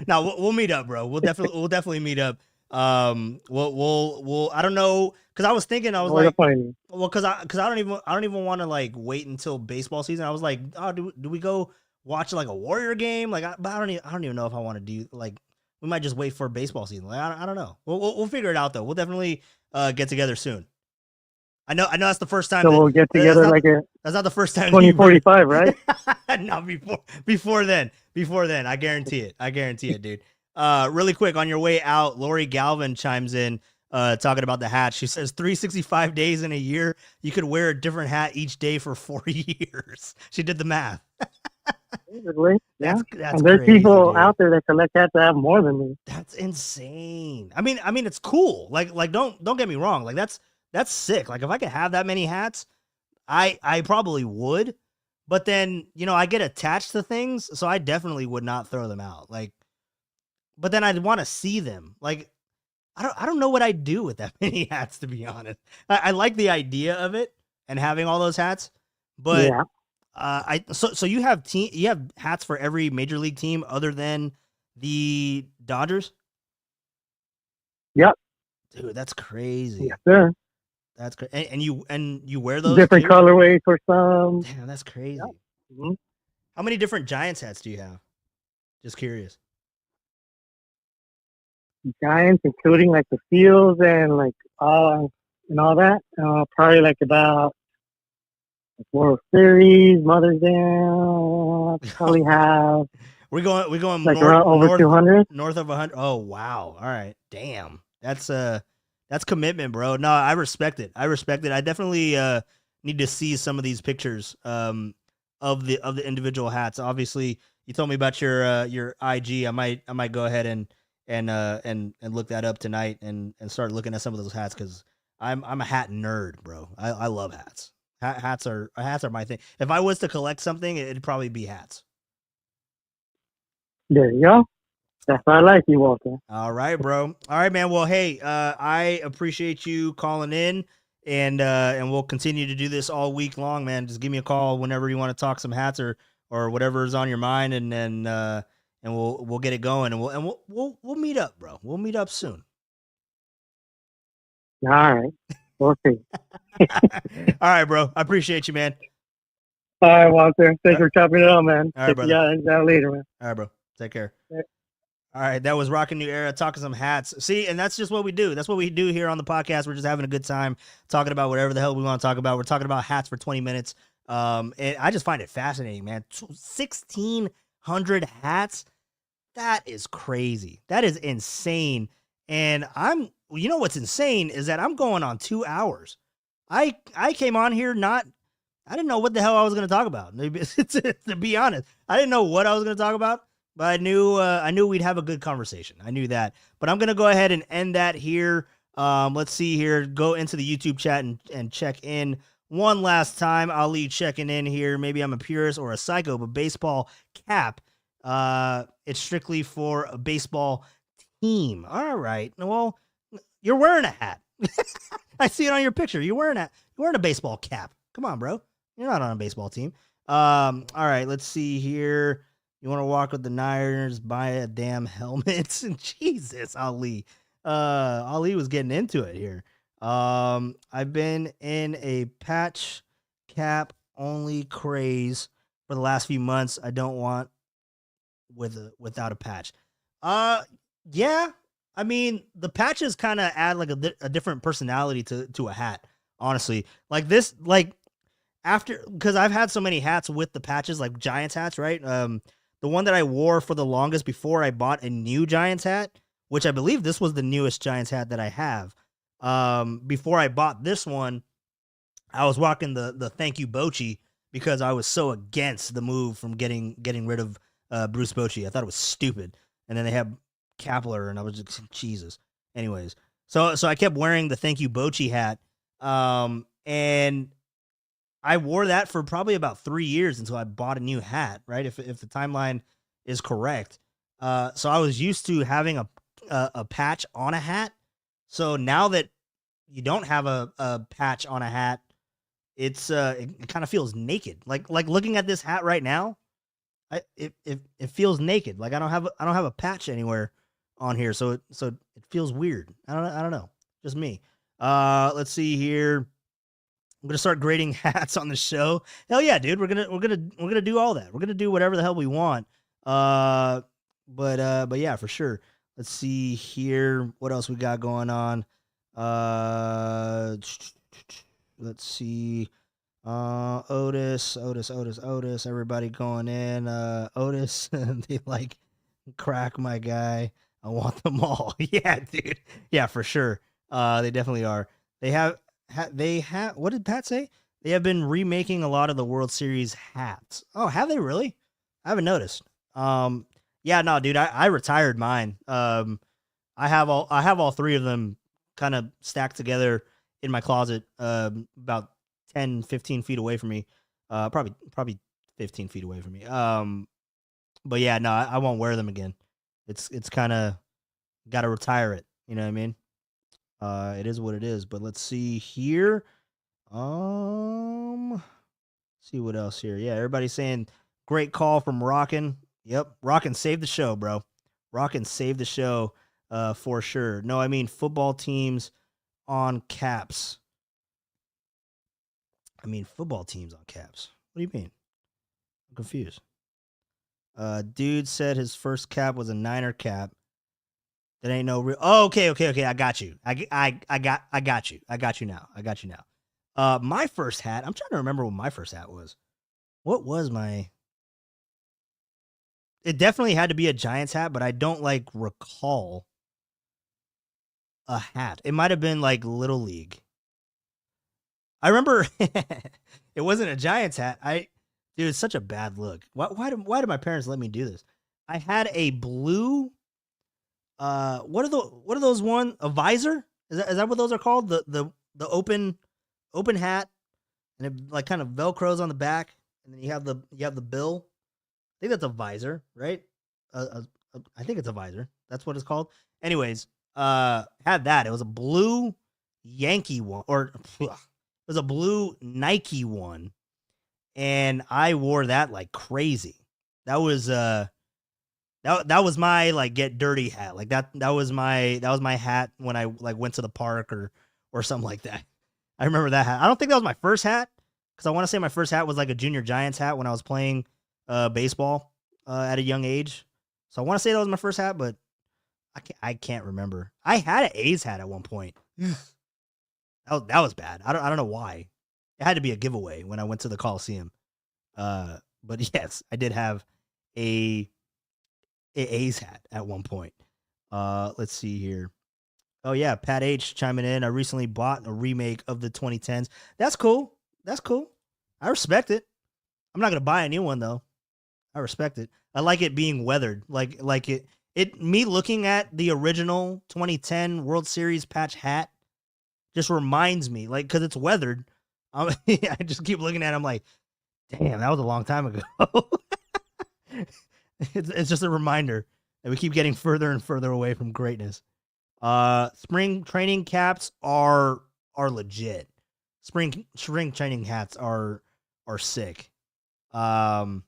No, we'll meet up, bro. We'll definitely meet up. We'll I don't know, because I was thinking, I was like, well, because I don't even want to like wait until baseball season. I was like, oh, do we go watch like a Warrior game? Like, but I don't even know if I want to do, like, we might just wait for baseball season. Like, I don't know. We'll figure it out though. We'll definitely get together soon. I know that's the first time. So we'll get together that's not the first time. 2045, right? No, before then. I guarantee it, dude. Really quick, on your way out, Lori Galvin chimes in, talking about the hat. She says 365 days in a year, you could wear a different hat each day for 4 years. She did the math. Basically, yeah. That's and there's crazy, people dude. out there that collect hats that have more than me. That's insane. I mean, it's cool. Like don't get me wrong. Like that's sick. Like if I could have that many hats, I probably would. But then, I get attached to things, so I definitely would not throw them out. Like, but then I'd want to see them. Like, I don't know what I'd do with that many hats, to be honest. I like the idea of it and having all those hats, but yeah. So you have hats for every major league team other than the Dodgers? Yep. Dude, that's crazy. Yes, sir. That's great. And you wear those different colorways for some. Damn, that's crazy. Yep. Mm-hmm. How many different Giants hats do you have? Just curious. Giants, including like the fields and like all that. Probably like about World Series, Mother's Day. Probably have. We're going like around over 200. North of 100. Oh wow! All right, damn. That's commitment, bro. No, I respect it. I definitely need to see some of these pictures of the individual hats. Obviously, you told me about your IG. I might go ahead and look that up tonight and start looking at some of those hats, because I'm a hat nerd, bro. I love hats. Hats are my thing. If I was to collect something, it'd probably be hats. There you go. That's why I like you, Walter. All right, bro. All right, man. Well, hey, I appreciate you calling in, and we'll continue to do this all week long, man. Just give me a call whenever you want to talk some hats or or whatever is on your mind, and then and we'll get it going, and we'll meet up, bro. We'll meet up soon. All right. We'll see. All right, bro. I appreciate you, man. All right, Walter. Thanks for chopping it up, man. All right, brother. Yeah, later, man. All right, bro. Take care. Yeah. All right, that was Rockin' New Era, talking some hats. See, and that's just what we do. That's what we do here on the podcast. We're just having a good time talking about whatever the hell we want to talk about. We're talking about hats for 20 minutes. And I just find it fascinating, man. 1,600 hats. That is crazy. That is insane. And you know what's insane is that I'm going on 2 hours. I came on here I didn't know what the hell I was going to talk about. To be honest, I didn't know what I was going to talk about. But I knew we'd have a good conversation. I knew that. But I'm going to go ahead and end that here. Let's see here. Go into the YouTube chat and check in one last time. Ali checking in here. Maybe I'm a purist or a psycho, but baseball cap. It's strictly for a baseball team. All right. Well, you're wearing a hat. I see it on your picture. You're wearing a baseball cap. Come on, bro. You're not on a baseball team. All right. Let's see here. You want to walk with the Niners, buy a damn helmet. Jesus, Ali. Ali was getting into it here. I've been in a patch cap only craze for the last few months. I don't want without a patch. Yeah. I mean, the patches kind of add like a different personality to a hat, honestly. Like this, because I've had so many hats with the patches, like Giants hats, right? The one that I wore for the longest before I bought a new Giants hat, which I believe this was the newest Giants hat that I have. Before I bought this one, I was rocking the Thank You Bochy because I was so against the move from getting rid of Bruce Bochy. I thought it was stupid. And then they had Kapler, and I was just, Jesus. Anyways, so I kept wearing the Thank You Bochy hat, and I wore that for probably about 3 years until I bought a new hat, right? If the timeline is correct. So I was used to having a patch on a hat. So now that you don't have a patch on a hat, it kind of feels naked. Like looking at this hat right now, it feels naked. Like I don't have a patch anywhere on here. So it feels weird. I don't know. Just me. Let's see here. I'm gonna start grading hats on the show. Hell yeah, dude. We're gonna do all that. We're gonna do whatever the hell we want. But yeah, for sure. Let's see here. What else we got going on? Let's see. Otis. Everybody going in. Otis. They like crack my guy. I want them all. Yeah, dude. Yeah, for sure. They definitely are. They have. What did Pat say? They have been remaking a lot of the World Series hats. Oh, have they really? I haven't noticed. Yeah, no, dude, I retired mine. I have all three of them kind of stacked together in my closet, about 10, 15 feet away from me. Probably 15 feet away from me. But yeah, no, I won't wear them again. It's kind of got to retire it. You know what I mean? It is what it is, but let's see here. See what else here. Yeah, everybody's saying great call from Rockin'. Yep, Rockin' saved the show, bro. Rockin' saved the show, for sure. No, I mean football teams on caps. Football teams on caps. What do you mean? I'm confused. Dude said his first cap was a Niner cap. That ain't no real. Oh, okay. I got you. I got you now. My first hat. I'm trying to remember what my first hat was. What was my? It definitely had to be a Giants hat, but I don't recall a hat. It might have been like Little League. I remember it wasn't a Giants hat. Dude, it's such a bad look. Why did my parents let me do this? I had a blue. What are those one? A visor? Is that what those are called? The open hat, and it like kind of velcros on the back, and then you have the bill. I think that's a visor, right? I think it's a visor. That's what it's called. Anyways, had that. It was a blue Yankee one, or it was a blue Nike one, and I wore that like crazy. That was that was my like get dirty hat. Like that was my hat when I like went to the park or something like that. I remember that hat. I don't think that was my first hat because I want to say my first hat was like a Junior Giants hat when I was playing baseball at a young age. So I want to say that was my first hat, but I can't remember. I had an A's hat at one point. that was bad. I don't know why. It had to be a giveaway when I went to the Coliseum. But yes, I did have a A's hat at one point. Let's see here. Oh yeah, Pat H chiming in. I recently bought a remake of the 2010s. That's cool. That's cool. I respect it. I'm not gonna buy a new one though. I respect it. I like it being weathered. Like it me looking at the original 2010 World Series patch hat just reminds me, like, because it's weathered. I just keep looking at it. I'm like, damn, that was a long time ago. It's just a reminder that we keep getting further and further away from greatness. Spring training caps are legit. Spring training hats are sick. I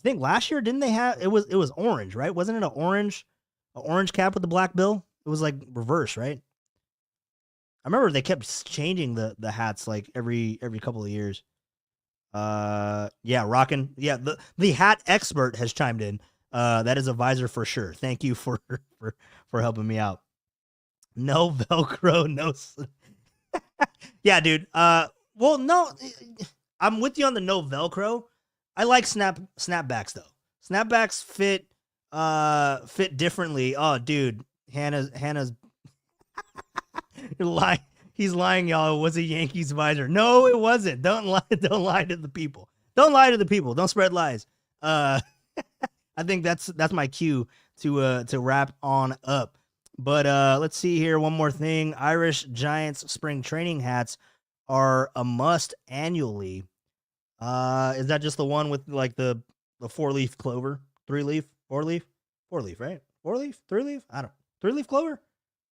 think last year didn't they have it was orange, right? Wasn't it an orange cap with the black bill? It was like reverse, right? I remember they kept changing the hats like every couple of years. Yeah, rocking. Yeah, the hat expert has chimed in. That is a visor for sure. Thank you for helping me out. No Velcro, no. Yeah, dude. Well, no, I'm with you on the no Velcro. I like snapbacks though. Snapbacks fit differently. Oh, dude, Hannah's lying. He's lying, y'all. It was a Yankees visor. No, it wasn't. Don't lie. Don't lie to the people. Don't lie to the people. Don't spread lies. I think that's my cue to wrap on up. But let's see here. One more thing. Irish Giants spring training hats are a must annually. Is that just the one with like the 4-leaf clover, 3-leaf, 4-leaf, 4-leaf, right? 4-leaf, 3-leaf. I don't 3-leaf clover,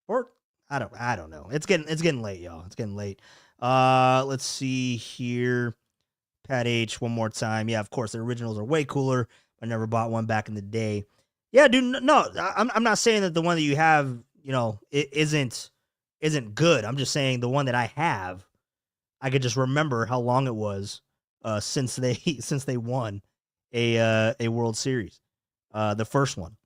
or I don't know. It's getting late, y'all. It's getting late. Let's see here. Pat H one more time. Yeah, of course the originals are way cooler. I never bought one back in the day. Yeah, dude. No, I'm not saying that the one that you have, it isn't good. I'm just saying the one that I have, I could just remember how long it was since they won a World Series, the first one,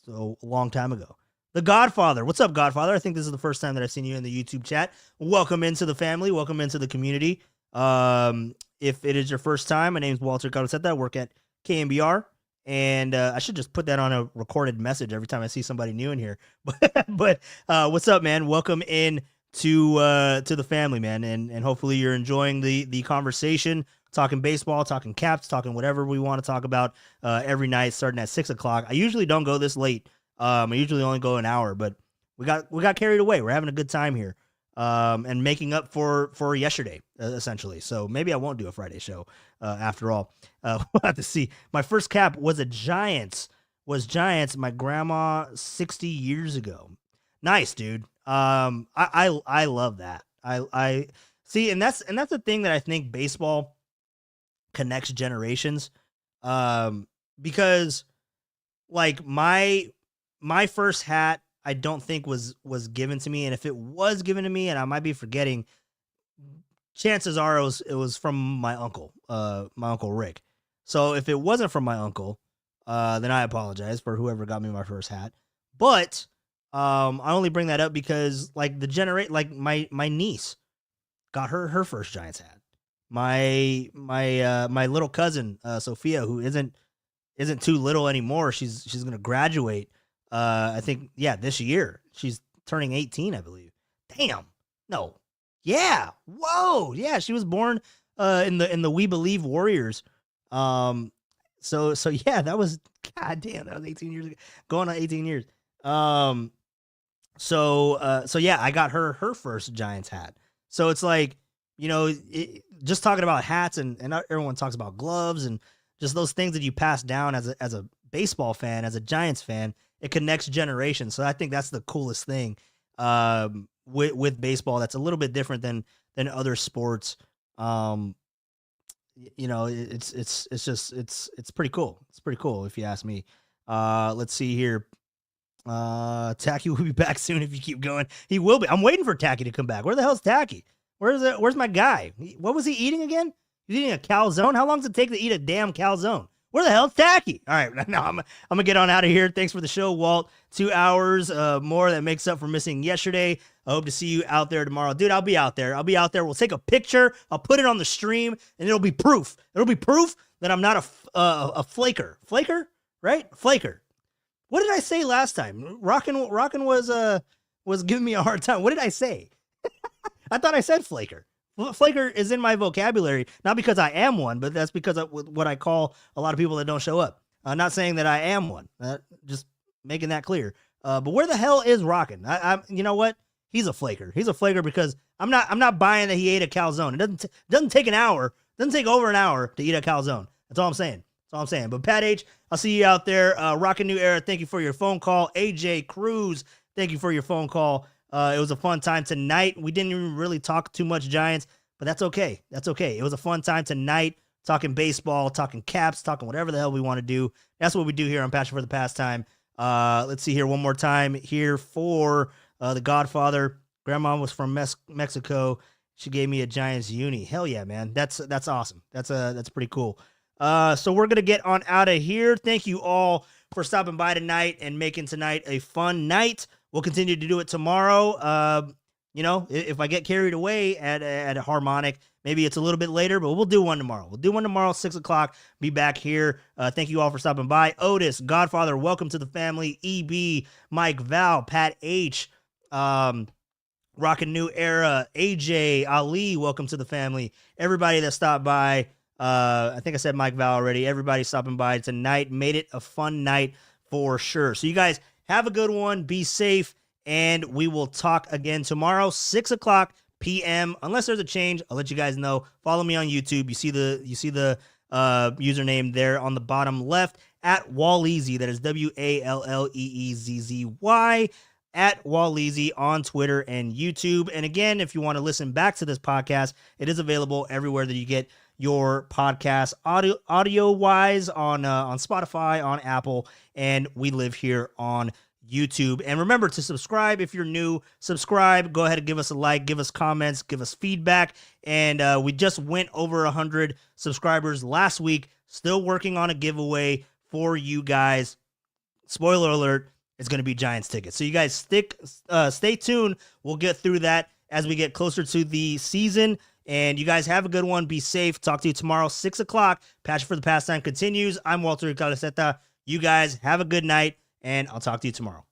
so a long time ago. The Godfather, what's up, Godfather? I think this is the first time that I've seen you in the YouTube chat. Welcome into the family. Welcome into the community. If it is your first time, my name is Walter Carlosetta. I work at KMBR. And I should just put that on a recorded message every time I see somebody new in here. But what's up, man? Welcome in to the family, man. And hopefully you're enjoying the conversation, talking baseball, talking caps, talking whatever we want to talk about every night, starting at 6 o'clock. I usually don't go this late. I usually only go an hour, but we got carried away. We're having a good time here. And making up for yesterday, essentially. So maybe I won't do a Friday show after all. We'll have to see. My first cap was Giants. My grandma 60 years ago. Nice, dude. I love that. I see, and that's the thing that I think baseball connects generations. Because like my first hat, I don't think was given to me, and if it was given to me, and I might be forgetting, chances are it was from my uncle Rick. So if it wasn't from my uncle, then I apologize for whoever got me my first hat. But I only bring that up because like my niece got her first Giants hat. My little cousin Sophia, who isn't too little anymore, she's gonna graduate. I think, yeah, this year. She's turning 18, I believe. Damn. No. Yeah. Whoa. Yeah, she was born in the We Believe Warriors. So yeah, that was, god damn, that was 18 years ago. Going on 18 years. So yeah, I got her first Giants hat. So it's like, just talking about hats and everyone talks about gloves and just those things that you pass down as a baseball fan, as a Giants fan. It connects generations. So I think that's the coolest thing with baseball. That's a little bit different than other sports. you know, it's pretty cool. It's pretty cool if you ask me. Let's see here. Tacky will be back soon if you keep going. He will be. I'm waiting for Tacky to come back. Where the hell's Tacky? Where's my guy? What was he eating again? He's eating a calzone? How long does it take to eat a damn calzone? Where the hell's Tacky? All right, now I'm gonna get on out of here. Thanks for the show, Walt. 2 hours more that makes up for missing yesterday. I hope to see you out there tomorrow. Dude, I'll be out there. We'll take a picture. I'll put it on the stream, and it'll be proof. It'll be proof that I'm not a flaker. Flaker? Right? Flaker. What did I say last time? Rockin' was giving me a hard time. What did I say? I thought I said flaker. Flaker is in my vocabulary, not because I am one, but that's because of what I call a lot of people that don't show up. I'm not saying that I am one. Just making that clear. But where the hell is Rockin'? You know what? He's a flaker. He's a flaker because I'm not buying that he ate a calzone. It doesn't take an hour. Doesn't take over an hour to eat a calzone. That's all I'm saying. That's all I'm saying. But Pat H, I'll see you out there. Rockin' New Era, thank you for your phone call. AJ Cruz, thank you for your phone call. It was a fun time tonight. We didn't even really talk too much Giants, but that's okay. That's okay. It was a fun time tonight, talking baseball, talking Caps, talking whatever the hell we want to do. That's what we do here on Passion for the Pastime. Let's see here one more time here for The Godfather. Grandma was from Mexico. She gave me a Giants uni. Hell yeah, man. That's awesome. That's pretty cool. So we're going to get on out of here. Thank you all for stopping by tonight and making tonight a fun night. We'll continue to do it tomorrow. You know, if I get carried away at a harmonic, maybe it's a little bit later, but we'll do one tomorrow. 6:00. Be back here. Thank you all for stopping by. Otis, Godfather, welcome to the family. EB, Mike, Val, Pat H, Rockin' New Era, AJ, Ali, welcome to the family. Everybody that stopped by, I think I said Mike, Val already. Everybody stopping by tonight made it a fun night for sure. So you guys have a good one. Be safe. And we will talk again tomorrow, 6:00 p.m. Unless there's a change, I'll let you guys know. Follow me on YouTube. You see the username there on the bottom left at Walleezy. That is WALLEEZZY at Walleezy on Twitter and YouTube. And again, if you want to listen back to this podcast, it is available everywhere that you get your podcast audio wise on Spotify, on Apple, and we live here on YouTube. And remember to subscribe if you're new. Subscribe. Go ahead and give us a like, give us comments, give us feedback. And we just went over 100 subscribers last week. Still working on a giveaway for you guys. Spoiler alert, it's going to be Giants tickets. So you guys stay tuned. We'll get through that as we get closer to the season. And you guys have a good one. Be safe. Talk to you tomorrow, 6:00. Passion for the Pastime continues. I'm Walter Calaceta. You guys have a good night, and I'll talk to you tomorrow.